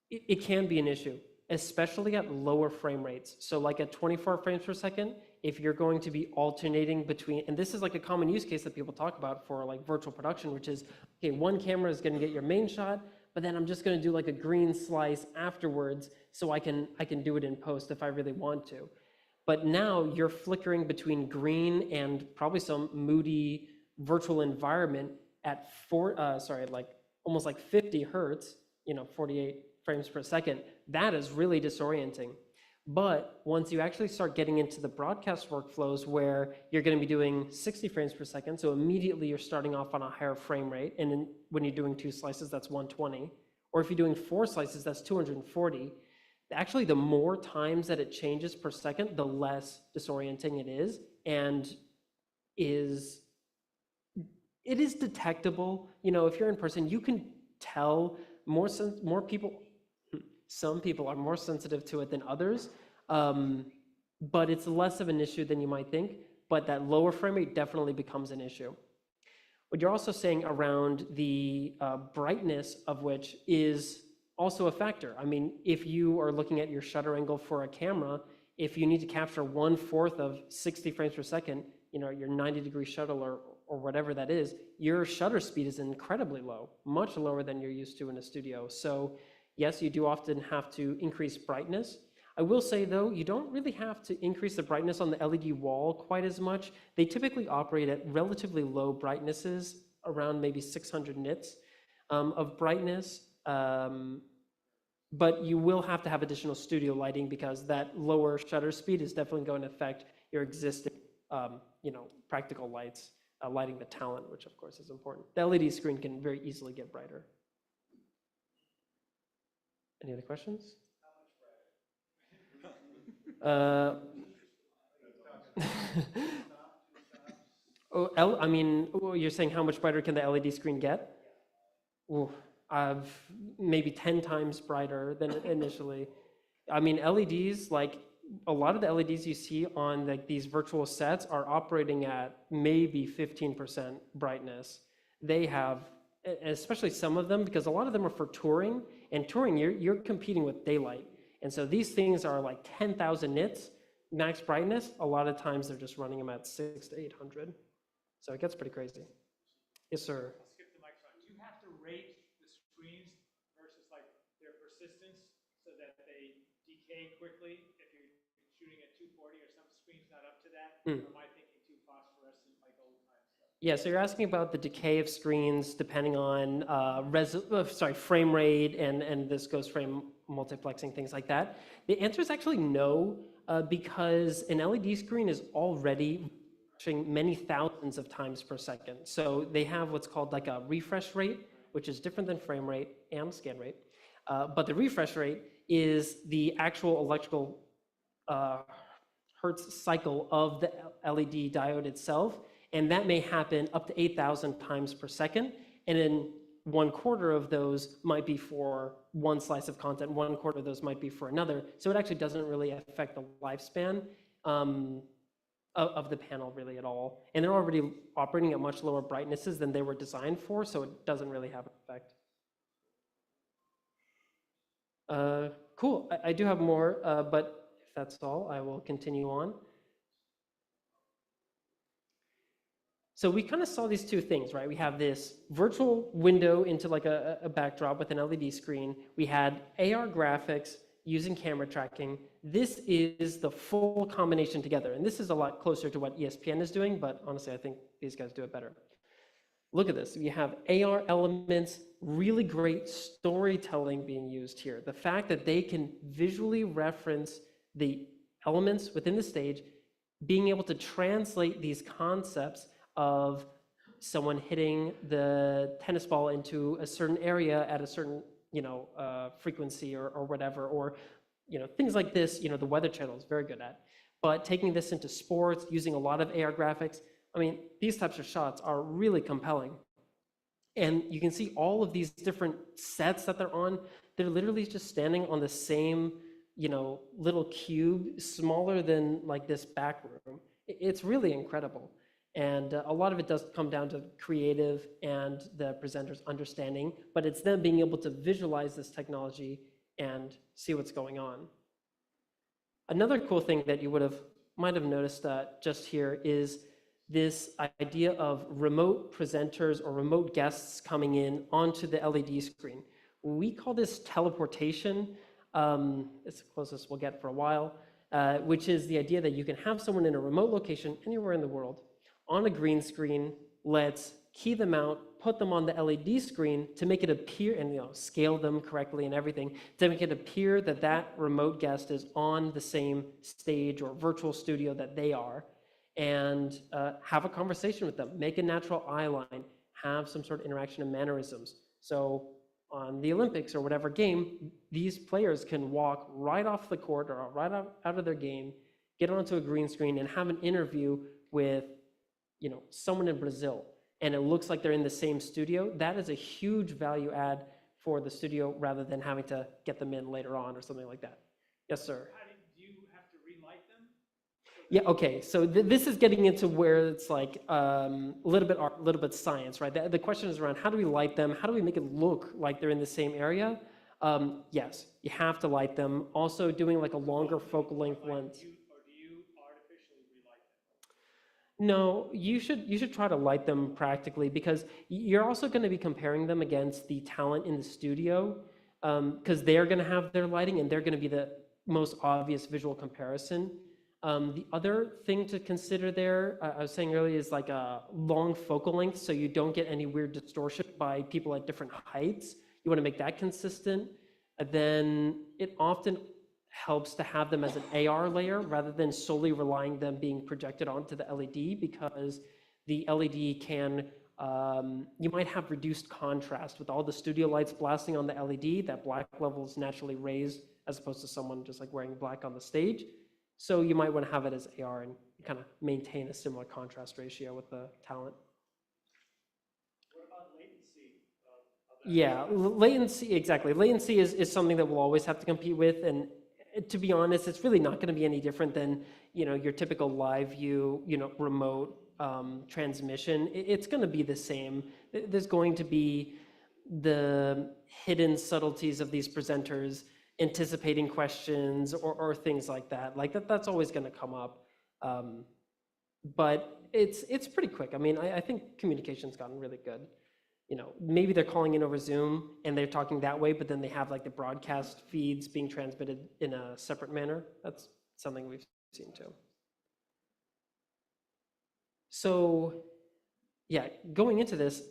it can be an issue, especially at lower frame rates. So like at 24 frames per second, if you're going to be alternating between, and this is like a common use case that people talk about for like virtual production, which is, okay, one camera is going to get your main shot, but then I'm just going to do like a green slice afterwards so I can do it in post if I really want to. But now you're flickering between green and probably some moody virtual environment at almost like 50 hertz, 48 frames per second. That is really disorienting. But once you actually start getting into the broadcast workflows where you're going to be doing 60 frames per second, so immediately you're starting off on a higher frame rate, and then when you're doing 2 slices, that's 120. Or if you're doing 4 slices, that's 240. Actually, the more times that it changes per second, the less disorienting it is, and it is detectable. If you're in person, you can tell more people. Some people are more sensitive to it than others, but it's less of an issue than you might think. But that lower frame rate definitely becomes an issue. What you're also saying around the brightness of which is also a factor. I mean, if you are looking at your shutter angle for a camera, if you need to capture 1/4 of 60 frames per second, your 90-degree shutter or whatever that is, your shutter speed is incredibly low, much lower than you're used to in a studio. So yes, you do often have to increase brightness. I will say, though, you don't really have to increase the brightness on the LED wall quite as much. They typically operate at relatively low brightnesses, around maybe 600 nits of brightness. But you will have to have additional studio lighting because that lower shutter speed is definitely going to affect your existing, practical lights, lighting the talent, which of course is important. The LED screen can very easily get brighter. Any other questions? You're saying how much brighter can the LED screen get? Ooh, maybe 10 times brighter than initially. I mean, LEDs, like a lot of the LEDs you see on like these virtual sets are operating at maybe 15% brightness. They have, especially some of them, because a lot of them are for touring, and touring, you're competing with daylight. And so these things are like 10,000 nits, max brightness. A lot of times they're just running them at 600 to 800. So it gets pretty crazy. Yes, sir. I'll skip the microphone. Do you have to rate the screens versus like their persistence so that they decay quickly if you're shooting at 240 or some screens not up to that? Or am I thinking too phosphorescent like old time stuff? Yeah, so you're asking about the decay of screens depending on frame rate and this ghost frame multiplexing, things like that. The answer is actually no, because an LED screen is already refreshing many thousands of times per second. So they have what's called like a refresh rate, which is different than frame rate and scan rate. But the refresh rate is the actual electrical hertz cycle of the LED diode itself. And that may happen up to 8,000 times per second. And then 1/4 of those might be for one slice of content, 1/4 of those might be for another. So it actually doesn't really affect the lifespan of the panel really at all. And they're already operating at much lower brightnesses than they were designed for, so it doesn't really have an effect. Cool, I do have more, but if that's all, I will continue on. So we kind of saw these two things, right? We have this virtual window into like a backdrop with an LED screen. We had AR graphics using camera tracking. This is the full combination together. And this is a lot closer to what ESPN is doing, but honestly, I think these guys do it better. Look at this. We have AR elements, really great storytelling being used here. The fact that they can visually reference the elements within the stage, being able to translate these concepts of someone hitting the tennis ball into a certain area at a certain, frequency or whatever, or, things like this, the Weather Channel is very good at. But taking this into sports, using a lot of AR graphics, I mean, these types of shots are really compelling. And you can see all of these different sets that they're on. They're literally just standing on the same, little cube, smaller than like this back room. It's really incredible. And a lot of it does come down to creative and the presenter's understanding, but it's them being able to visualize this technology and see what's going on. Another cool thing that you might have noticed just here is this idea of remote presenters or remote guests coming in onto the LED screen. We call this teleportation. It's the closest we'll get for a while, which is the idea that you can have someone in a remote location anywhere in the world on a green screen. Let's key them out, put them on the LED screen to make it appear, and scale them correctly and everything, to make it appear that that remote guest is on the same stage or virtual studio that they are, and have a conversation with them, make a natural eye line, have some sort of interaction and mannerisms. So on the Olympics or whatever game, these players can walk right off the court or right out of their game, get onto a green screen and have an interview with someone in Brazil, and it looks like they're in the same studio. That is a huge value add for the studio rather than having to get them in later on or something like that. Yes, sir. Do you have to relight them? Yeah, okay, so this is getting into where it's like a little bit art, a little bit science, right? The question is around how do we light them? How do we make it look like they're in the same area? Yes, you have to light them. Also doing like a longer focal length lens. Or do you artificially relight them? No, you should try to light them practically, because you're also going to be comparing them against the talent in the studio, because they're going to have their lighting and they're going to be the most obvious visual comparison. The other thing to consider there, I was saying earlier, is like a long focal length, so you don't get any weird distortion by people at different heights. You want to make that consistent. And then it often helps to have them as an AR layer rather than solely relying them being projected onto the LED, because the LED can, you might have reduced contrast with all the studio lights blasting on the LED. That black level is naturally raised as opposed to someone just like wearing black on the stage. So you might want to have it as AR and kind of maintain a similar contrast ratio with the talent. What about latency? Yeah, latency, exactly. Latency is something that we'll always have to compete with, and to be honest, it's really not going to be any different than your typical live view, remote transmission. It's going to be the same. There's going to be the hidden subtleties of these presenters anticipating questions or things like that. Like that's always going to come up. But it's pretty quick. I mean, I think communication's gotten really good. You know, maybe they're calling in over Zoom and they're talking that way, but then they have like the broadcast feeds being transmitted in a separate manner. That's something we've seen too. So yeah, going into this,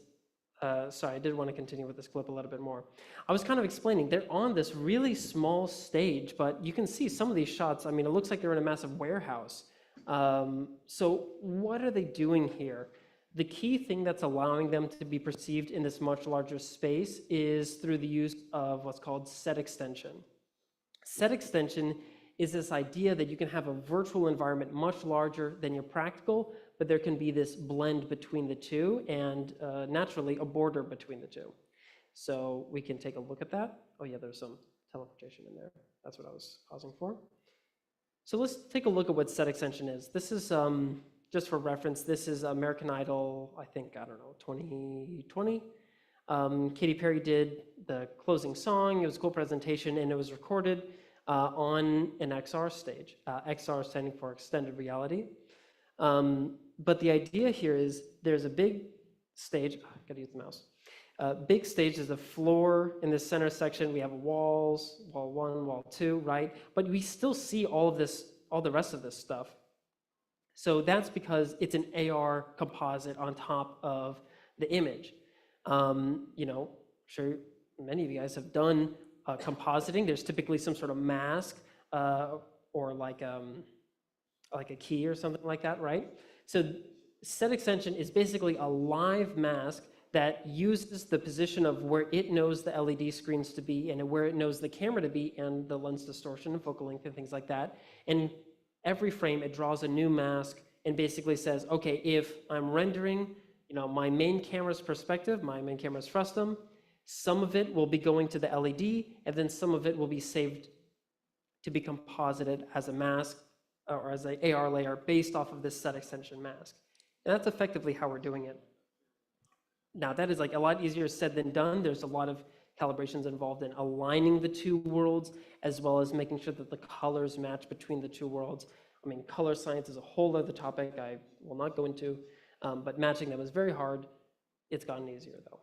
sorry, I did want to continue with this clip a little bit more. I was kind of explaining, they're on this really small stage, but you can see some of these shots, I mean, it looks like they're in a massive warehouse. So what are they doing here? The key thing that's allowing them to be perceived in this much larger space is through the use of what's called set extension. Set extension is this idea that you can have a virtual environment much larger than your practical, but there can be this blend between the two and naturally a border between the two. So we can take a look at that. Oh yeah, there's some teleportation in there. That's what I was pausing for. So let's take a look at what set extension is. This is, just for reference, this is American Idol, I think, I don't know, 2020. Katy Perry did the closing song. It was a cool presentation, and it was recorded on an XR stage. XR standing for extended reality. But the idea here is there's a big stage. I gotta use the mouse. Big stage is the floor in this center section. We have walls, wall 1, wall 2, right? But we still see all of this, all the rest of this stuff. So that's because it's an AR composite on top of the image. You know, I'm sure many of you guys have done compositing. There's typically some sort of mask or like a key or something like that, right? So set extension is basically a live mask that uses the position of where it knows the LED screens to be and where it knows the camera to be and the lens distortion and focal length and things like that. And every frame, it draws a new mask and basically says, okay, if I'm rendering, you know, my main camera's perspective, my main camera's frustum, some of it will be going to the LED, and then some of it will be saved to be composited as a mask or as an AR layer based off of this set extension mask. And that's effectively how we're doing it. Now, that is like a lot easier said than done. There's a lot of calibrations involved in aligning the two worlds, as well as making sure that the colors match between the two worlds. I mean, color science is a whole other topic I will not go into, but matching them is very hard. It's gotten easier though.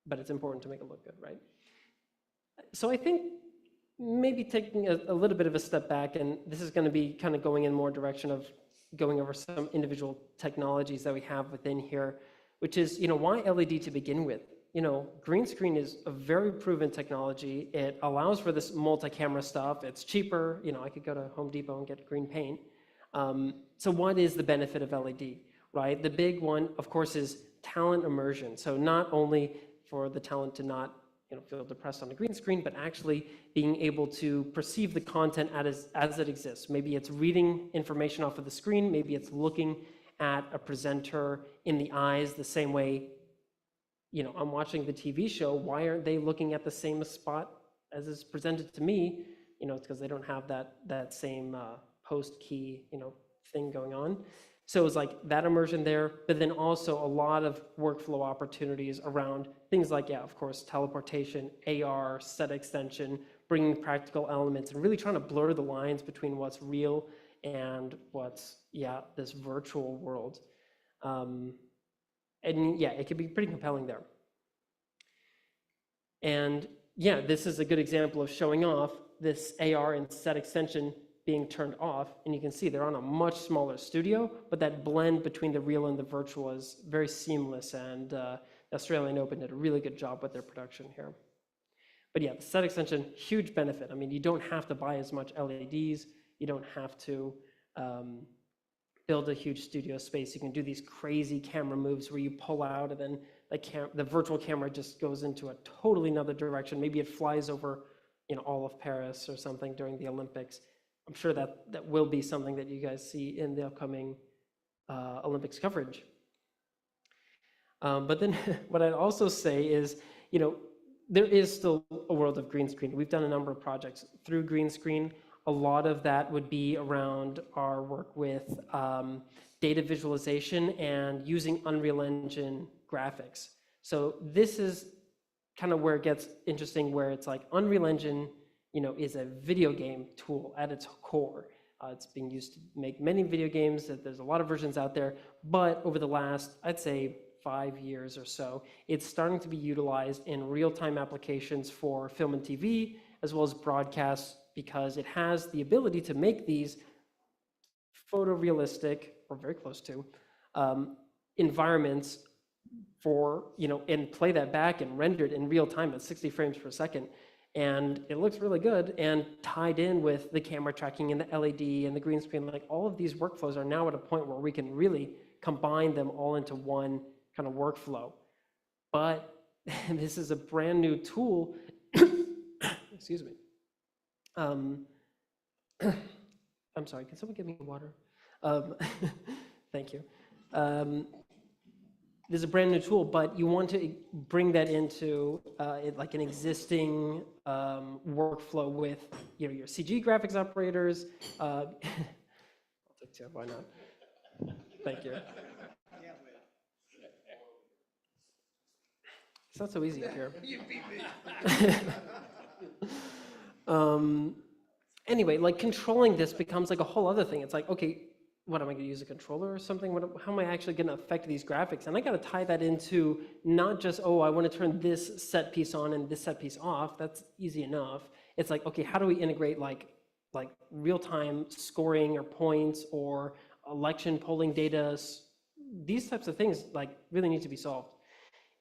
But it's important to make it look good, right? So I think maybe taking a little bit of a step back, and this is going to be kind of going in more direction of going over some individual technologies that we have within here, which is, you know, why LED to begin with? You know, green screen is a very proven technology. It allows for this multi-camera stuff. It's cheaper. You know, I could go to Home Depot and get green paint. So what is the benefit of LED, right? The big one, of course, is talent immersion. So not only for the talent to not, you know, feel depressed on the green screen, but actually being able to perceive the content as it exists. Maybe it's reading information off of the screen. Maybe it's looking at a presenter in the eyes the same way, you know, I'm watching the TV show. Why aren't they looking at the same spot as is presented to me? You know, it's because they don't have that same post key, you know, thing going on. So it's like that immersion there, but then also a lot of workflow opportunities around things like, yeah, of course, teleportation, AR, set extension, bringing practical elements and really trying to blur the lines between what's real and what's, yeah, this virtual world. And yeah, it can be pretty compelling there. And yeah, this is a good example of showing off this AR and set extension being turned off. And you can see they're on a much smaller studio, but that blend between the real and the virtual is very seamless. And the Australian Open did a really good job with their production here. But yeah, the set extension, huge benefit. I mean, you don't have to buy as much LEDs. You don't have to build a huge studio space. You can do these crazy camera moves where you pull out and then the virtual camera just goes into a totally another direction. Maybe it flies over, you know, all of Paris or something during the Olympics. I'm sure that will be something that you guys see in the upcoming Olympics coverage. But then what I'd also say is, you know, there is still a world of green screen. We've done a number of projects through green screen. A lot of that would be around our work with data visualization and using Unreal Engine graphics. So this is kind of where it gets interesting, where it's like Unreal Engine, you know, is a video game tool at its core. It's being used to make many video games. There's a lot of versions out there, but over the last, I'd say, 5 years or so, it's starting to be utilized in real-time applications for film and TV, as well as broadcasts, because it has the ability to make these photorealistic, or very close to, environments for, and play that back and render it in real time at 60 frames per second. And it looks really good, and tied in with the camera tracking and the LED and the green screen, like all of these workflows are now at a point where we can really combine them all into one kind of workflow. But this is a brand new tool. Excuse me. I'm sorry, can someone give me water? Thank you. This is a brand new tool, but you want to bring that into like an existing workflow with your CG graphics operators. I'll take two, why not? Thank you. It's not so easy up here. Anyway, like controlling this becomes like a whole other thing. It's like, okay, what am I going to use, a controller or something? How am I actually going to affect these graphics? And I got to tie that into not just, oh, I want to turn this set piece on and this set piece off. That's easy enough. It's like, okay, how do we integrate like real-time scoring or points or election polling data? These types of things like really need to be solved,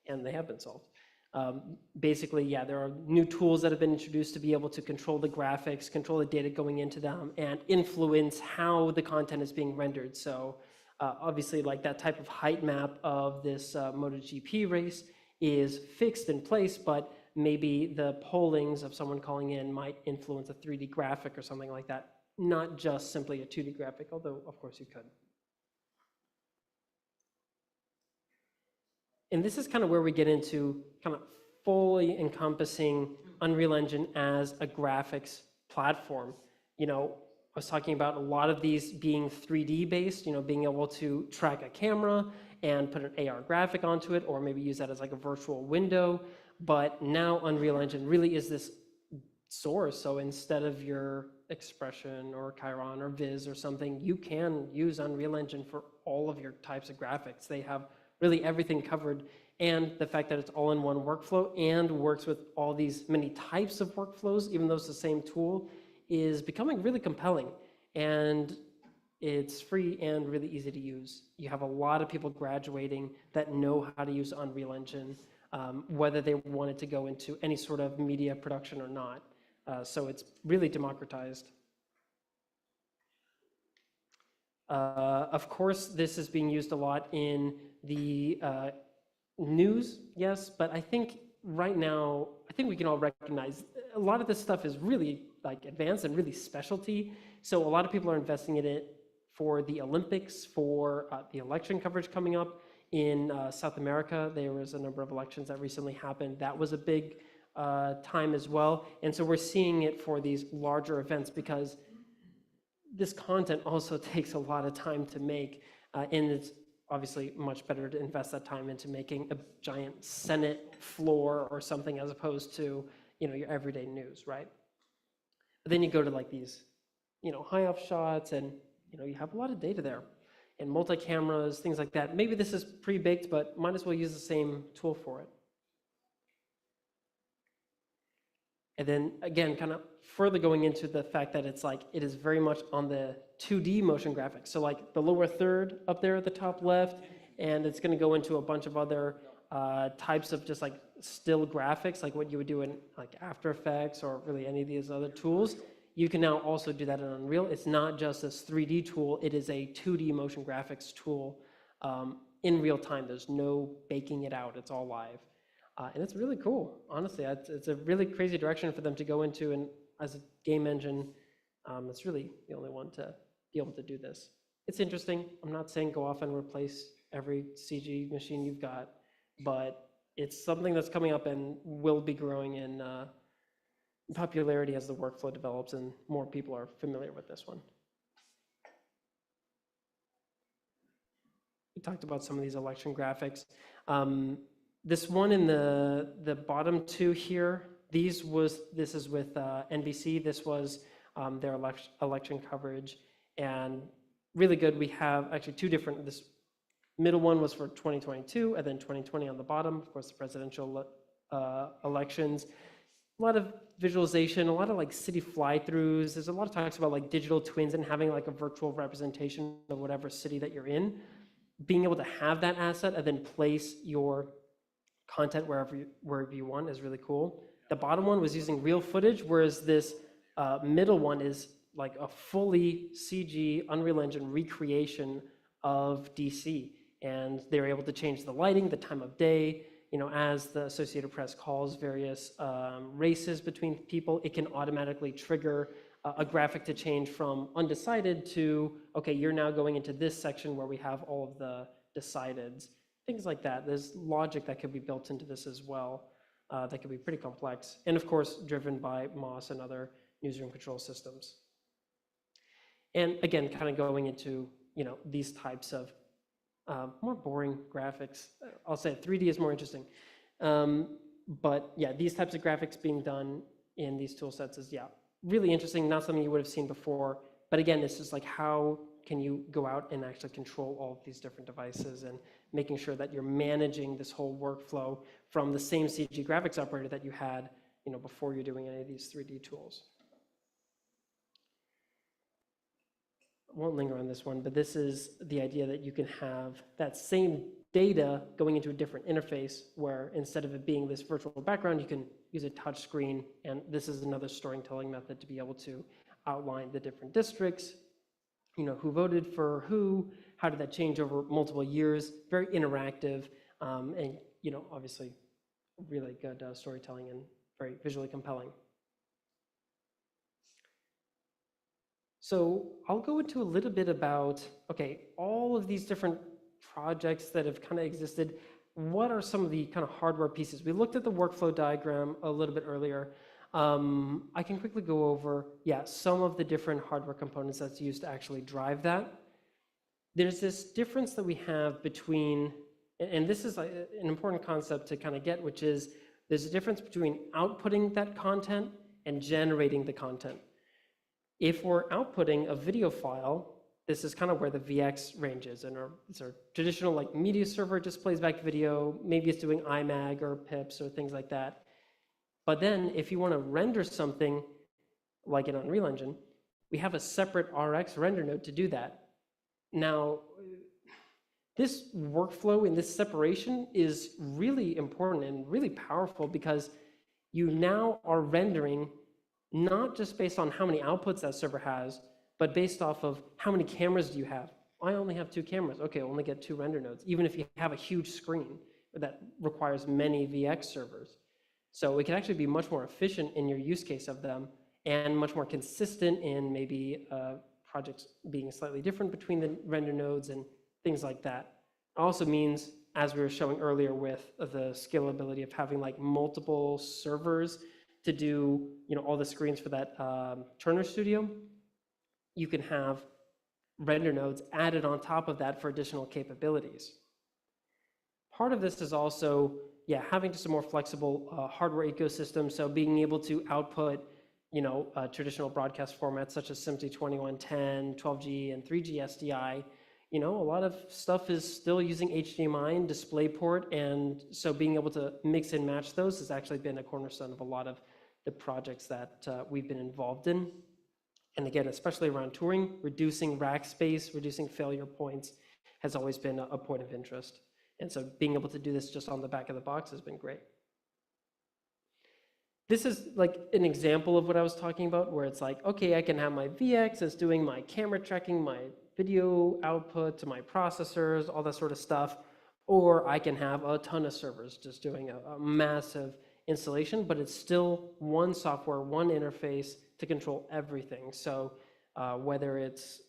and they have been solved. Basically, yeah, there are new tools that have been introduced to be able to control the graphics, control the data going into them, and influence how the content is being rendered. So obviously, like that type of height map of this MotoGP race is fixed in place, but maybe the pollings of someone calling in might influence a 3D graphic or something like that, not just simply a 2D graphic, although of course you could. And this is kind of where we get into kind of fully encompassing Unreal Engine as a graphics platform. I was talking about a lot of these being 3D based, being able to track a camera and put an AR graphic onto it, or maybe use that as like a virtual window. But now Unreal Engine really is this source. So instead of your Expression or Chiron or Viz or something, you can use Unreal Engine for all of your types of graphics. They have really everything covered, and the fact that it's all in one workflow and works with all these many types of workflows, even though it's the same tool, is becoming really compelling. And it's free and really easy to use. You have a lot of people graduating that know how to use Unreal Engine, whether they wanted to go into any sort of media production or not. So it's really democratized. Of course, this is being used a lot in the news, yes, but I think right now, I think we can all recognize a lot of this stuff is really like advanced and really specialty. So a lot of people are investing in it for the Olympics, for the election coverage coming up in South America. There was a number of elections that recently happened. That was a big time as well. And so we're seeing it for these larger events because this content also takes a lot of time to make, and it's obviously much better to invest that time into making a giant Senate floor or something as opposed to, your everyday news, right? But then you go to like these, high off shots, and you have a lot of data there, and multi-cameras, things like that. Maybe this is pre-baked, but might as well use the same tool for it. And then again, kind of further going into the fact that it's like, it is very much on the 2D motion graphics. So like the lower third up there at the top left, and it's going to go into a bunch of other types of just like still graphics, like what you would do in like After Effects or really any of these other tools. You can now also do that in Unreal. It's not just this 3D tool, it is a 2D motion graphics tool in real time. There's no baking it out, it's all live. And it's really cool, honestly. It's a really crazy direction for them to go into, and as a game engine, it's really the only one to be able to do this. It's interesting. I'm not saying go off and replace every CG machine you've got, but it's something that's coming up and will be growing in popularity as the workflow develops and more people are familiar with this one. We talked about some of these election graphics. This one in the bottom two here, this is with NBC. This was their election coverage. And really good, we have actually two different, this middle one was for 2022, and then 2020 on the bottom, of course, the presidential elections. A lot of visualization, a lot of like city fly-throughs. There's a lot of talks about like digital twins and having like a virtual representation of whatever city that you're in. Being able to have that asset and then place your content wherever you want is really cool. The bottom one was using real footage, whereas this middle one is like a fully CG Unreal Engine recreation of DC. And they're able to change the lighting, the time of day, you know, as the Associated Press calls various races between people, it can automatically trigger a graphic to change from undecided to, okay, you're now going into this section where we have all of the decideds, things like that. There's logic that could be built into this as well that could be pretty complex. And of course, driven by MOS and other newsroom control systems. And again, kind of going into, you know, these types of more boring graphics. I'll say 3D is more interesting. But yeah, these types of graphics being done in these tool sets is, yeah, really interesting, not something you would have seen before. But again, it's just like, how can you go out and actually control all of these different devices and making sure that you're managing this whole workflow from the same CG graphics operator that you had, you know, before you're doing any of these 3D tools. I won't linger on this one, but this is the idea that you can have that same data going into a different interface where instead of it being this virtual background, you can use a touch screen. And this is another storytelling method to be able to outline the different districts, you know, who voted for who, how did that change over multiple years, very interactive, and, you know, obviously really good storytelling and very visually compelling. So I'll go into a little bit about, okay, all of these different projects that have kind of existed, what are some of the kind of hardware pieces? We looked at the workflow diagram a little bit earlier. I can quickly go over, yeah, some of the different hardware components that's used to actually drive that. There's this difference that we have between, and this is an important concept to kind of get, which is there's a difference between outputting that content and generating the content. If we're outputting a video file, this is kind of where the VX range is. And it's our traditional like media server just plays back video. Maybe it's doing IMAG or PIPs or things like that. But then if you want to render something like an Unreal Engine, we have a separate RX render node to do that. Now, this workflow and this separation is really important and really powerful because you now are rendering not just based on how many outputs that server has, but based off of how many cameras do you have. I only have 2 cameras. Okay, I only get 2 render nodes, even if you have a huge screen that requires many VX servers. So it can actually be much more efficient in your use case of them and much more consistent in maybe projects being slightly different between the render nodes and things like that. It also means, as we were showing earlier with the scalability of having like multiple servers to do, you know, all the screens for that Turner Studio, you can have render nodes added on top of that for additional capabilities. Part of this is also, yeah, having just a more flexible hardware ecosystem. So being able to output, you know, traditional broadcast formats such as SMPTE 2110, 12G, and 3G SDI. You know, a lot of stuff is still using HDMI and DisplayPort, and so being able to mix and match those has actually been a cornerstone of a lot of the projects that we've been involved in. And again, especially around touring, reducing rack space, reducing failure points has always been a point of interest. And so being able to do this just on the back of the box has been great. This is like an example of what I was talking about, where it's like, okay, I can have my VX that's doing my camera tracking, my video output to my processors, all that sort of stuff, or I can have a ton of servers just doing a massive installation, but it's still one software, one interface to control everything. So whether it's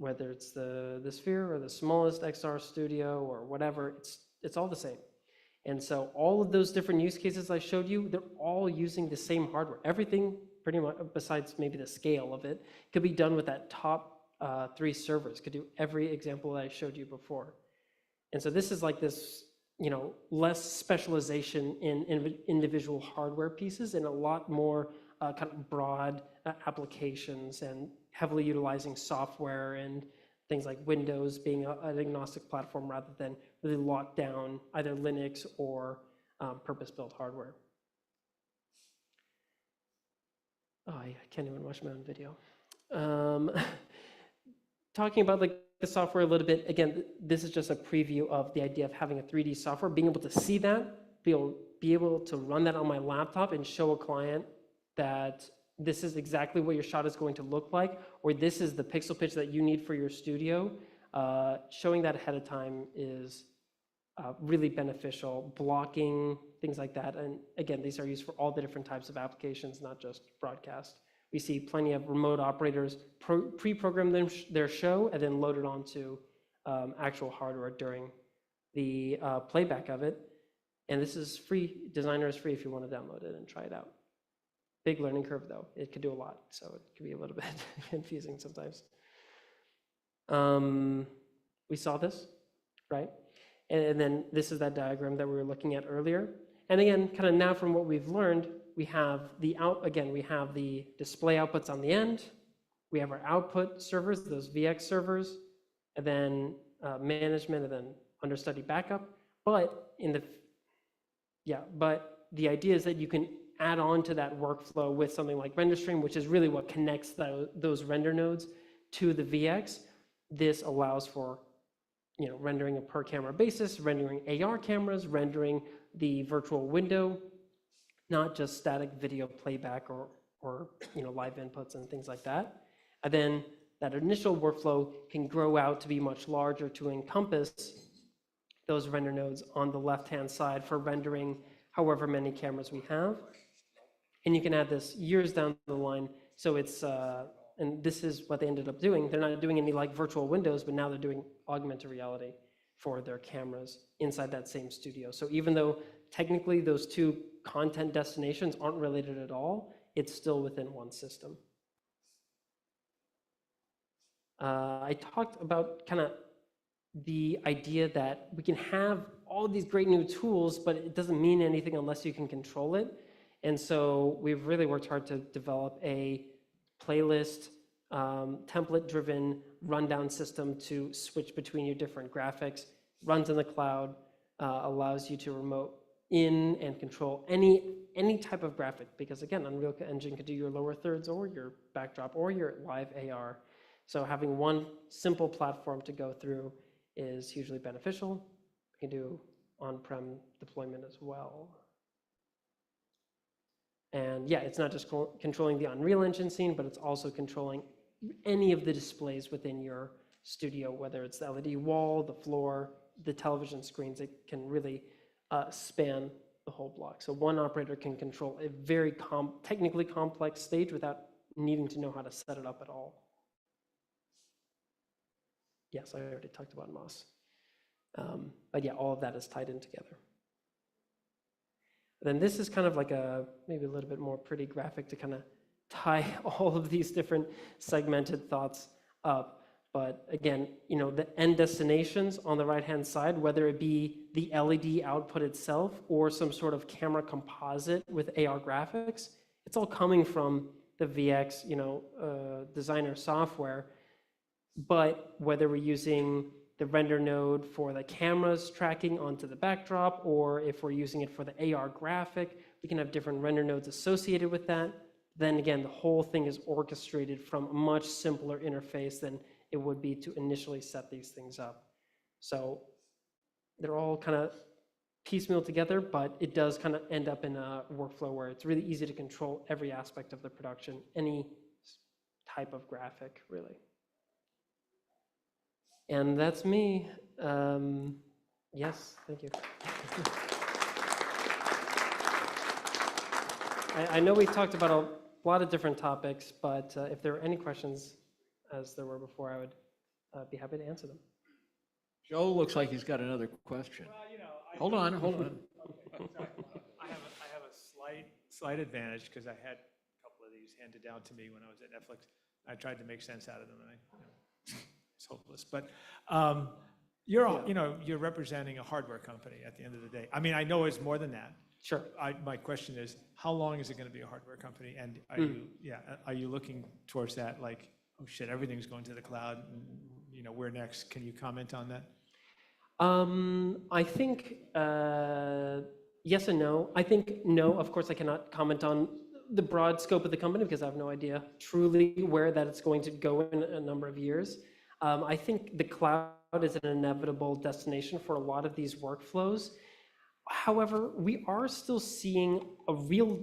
the Sphere or the smallest XR studio or whatever, it's all the same. And so all of those different use cases I showed you, they're all using the same hardware. Everything pretty much, besides maybe the scale of it, could be done with that top 3 servers, could do every example that I showed you before. And so this is like this, you know, less specialization in individual hardware pieces and a lot more kind of broad applications and heavily utilizing software and things like Windows being an agnostic platform rather than really locked down either Linux or purpose-built hardware. Oh, I can't even watch my own video. Talking about the software a little bit, again, this is just a preview of the idea of having a 3D software, being able to see that, be able to run that on my laptop and show a client that this is exactly what your shot is going to look like, or this is the pixel pitch that you need for your studio. Showing that ahead of time is really beneficial, blocking, things like that. And again, these are used for all the different types of applications, not just broadcast. We see plenty of remote operators pre-program their show and then load it onto actual hardware during the playback of it. And this is free. Designer is free if you want to download it and try it out. Big learning curve though. It could do a lot, so it can be a little bit confusing sometimes. We saw this, right? And then this is that diagram that we were looking at earlier. And again, kind of now from what we've learned, we have we have the display outputs on the end. We have our output servers, those VX servers, and then management, and then understudy backup. But the idea is that you can add on to that workflow with something like RenderStream, which is really what connects those render nodes to the VX. This allows for rendering a per camera basis, rendering AR cameras, rendering the virtual window, not just static video playback or live inputs and things like that. And then that initial workflow can grow out to be much larger to encompass those render nodes on the left-hand side for rendering however many cameras we have. And you can add this years down the line. So it's, and this is what they ended up doing. They're not doing any like virtual windows, but now they're doing augmented reality for their cameras inside that same studio. So even though technically those two content destinations aren't related at all, it's still within one system. I talked about kind of the idea that we can have all these great new tools, but it doesn't mean anything unless you can control it. And so we've really worked hard to develop a playlist, template-driven rundown system to switch between your different graphics, runs in the cloud, allows you to remote in and control any type of graphic, because again, Unreal Engine could do your lower thirds or your backdrop or your live AR. So having one simple platform to go through is hugely beneficial. We can do on-prem deployment as well. And yeah, it's not just controlling the Unreal Engine scene, but it's also controlling any of the displays within your studio, whether it's the LED wall, the floor, the television screens. It can really span the whole block. So one operator can control a very technically complex stage without needing to know how to set it up at all. Yes, I already talked about MOS. But yeah, all of that is tied in together. Then this is kind of like maybe a little bit more pretty graphic to kind of tie all of these different segmented thoughts up. But again, the end destinations on the right-hand side, whether it be the LED output itself or some sort of camera composite with AR graphics, it's all coming from the VX, designer software. But whether we're using the render node for the cameras tracking onto the backdrop, or if we're using it for the AR graphic, we can have different render nodes associated with that. Then again, the whole thing is orchestrated from a much simpler interface than it would be to initially set these things up. So they're all kind of piecemeal together, but it does kind of end up in a workflow where it's really easy to control every aspect of the production, any type of graphic, really. And that's me. Yes, thank you. I know we talked about a lot of different topics, but if there are any questions, as there were before, I would be happy to answer them. Joe looks like he's got another question. Well, Hold on. Okay, sorry. I have a slight advantage because I had a couple of these handed down to me when I was at Netflix. I tried to make sense out of them, and it's hopeless. But you're representing a hardware company at the end of the day. I mean, I know it's more than that, Sure. My question is, how long is it going to be a hardware company? And are you looking towards that, like, oh shit, everything's going to the cloud, and, where next? Can you comment on that? I think yes and no. I think no, of course I cannot comment on the broad scope of the company because I have no idea truly where that it's going to go in a number of years. I think the cloud is an inevitable destination for a lot of these workflows. However, we are still seeing a real,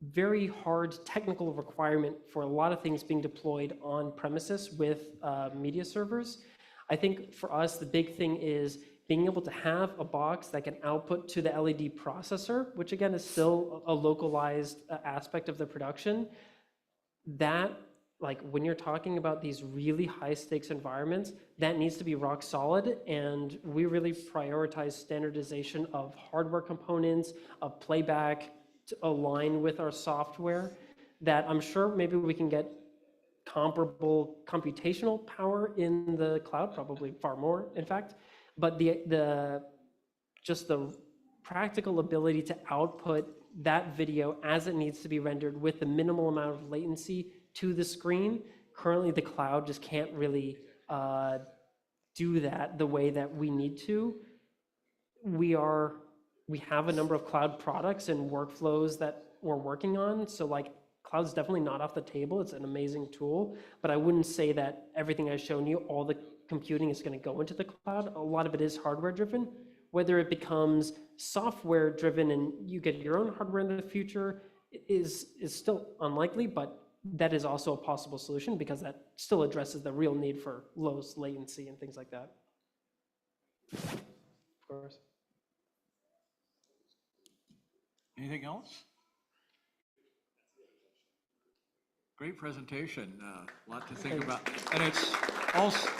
very hard technical requirement for a lot of things being deployed on premises with media servers. I think for us, the big thing is being able to have a box that can output to the LED processor, which again is still a localized aspect of the production. That, when you're talking about these really high stakes environments, that needs to be rock solid. And we really prioritize standardization of hardware components, of playback to align with our software, that I'm sure maybe we can get comparable computational power in the cloud, probably far more, in fact. But just the practical ability to output that video as it needs to be rendered with the minimal amount of latency to the screen, currently the cloud just can't really do that the way that we need to. We have a number of cloud products and workflows that we're working on, so cloud's definitely not off the table. It's an amazing tool, but I wouldn't say that everything I've shown you, all the computing is going to go into the cloud. A lot of it is hardware driven. Whether it becomes software driven and you get your own hardware in the future is still unlikely, but that is also a possible solution because that still addresses the real need for low latency and things like that. Of course. Anything else? Great presentation, a lot to think about. And it's also,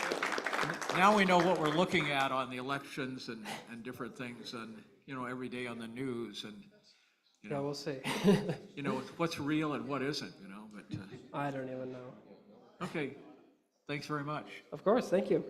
now we know what we're looking at on the elections and different things and, every day on the news and, Yeah, we'll see. what's real and what isn't, but. I don't even know. Okay, thanks very much. Of course, thank you.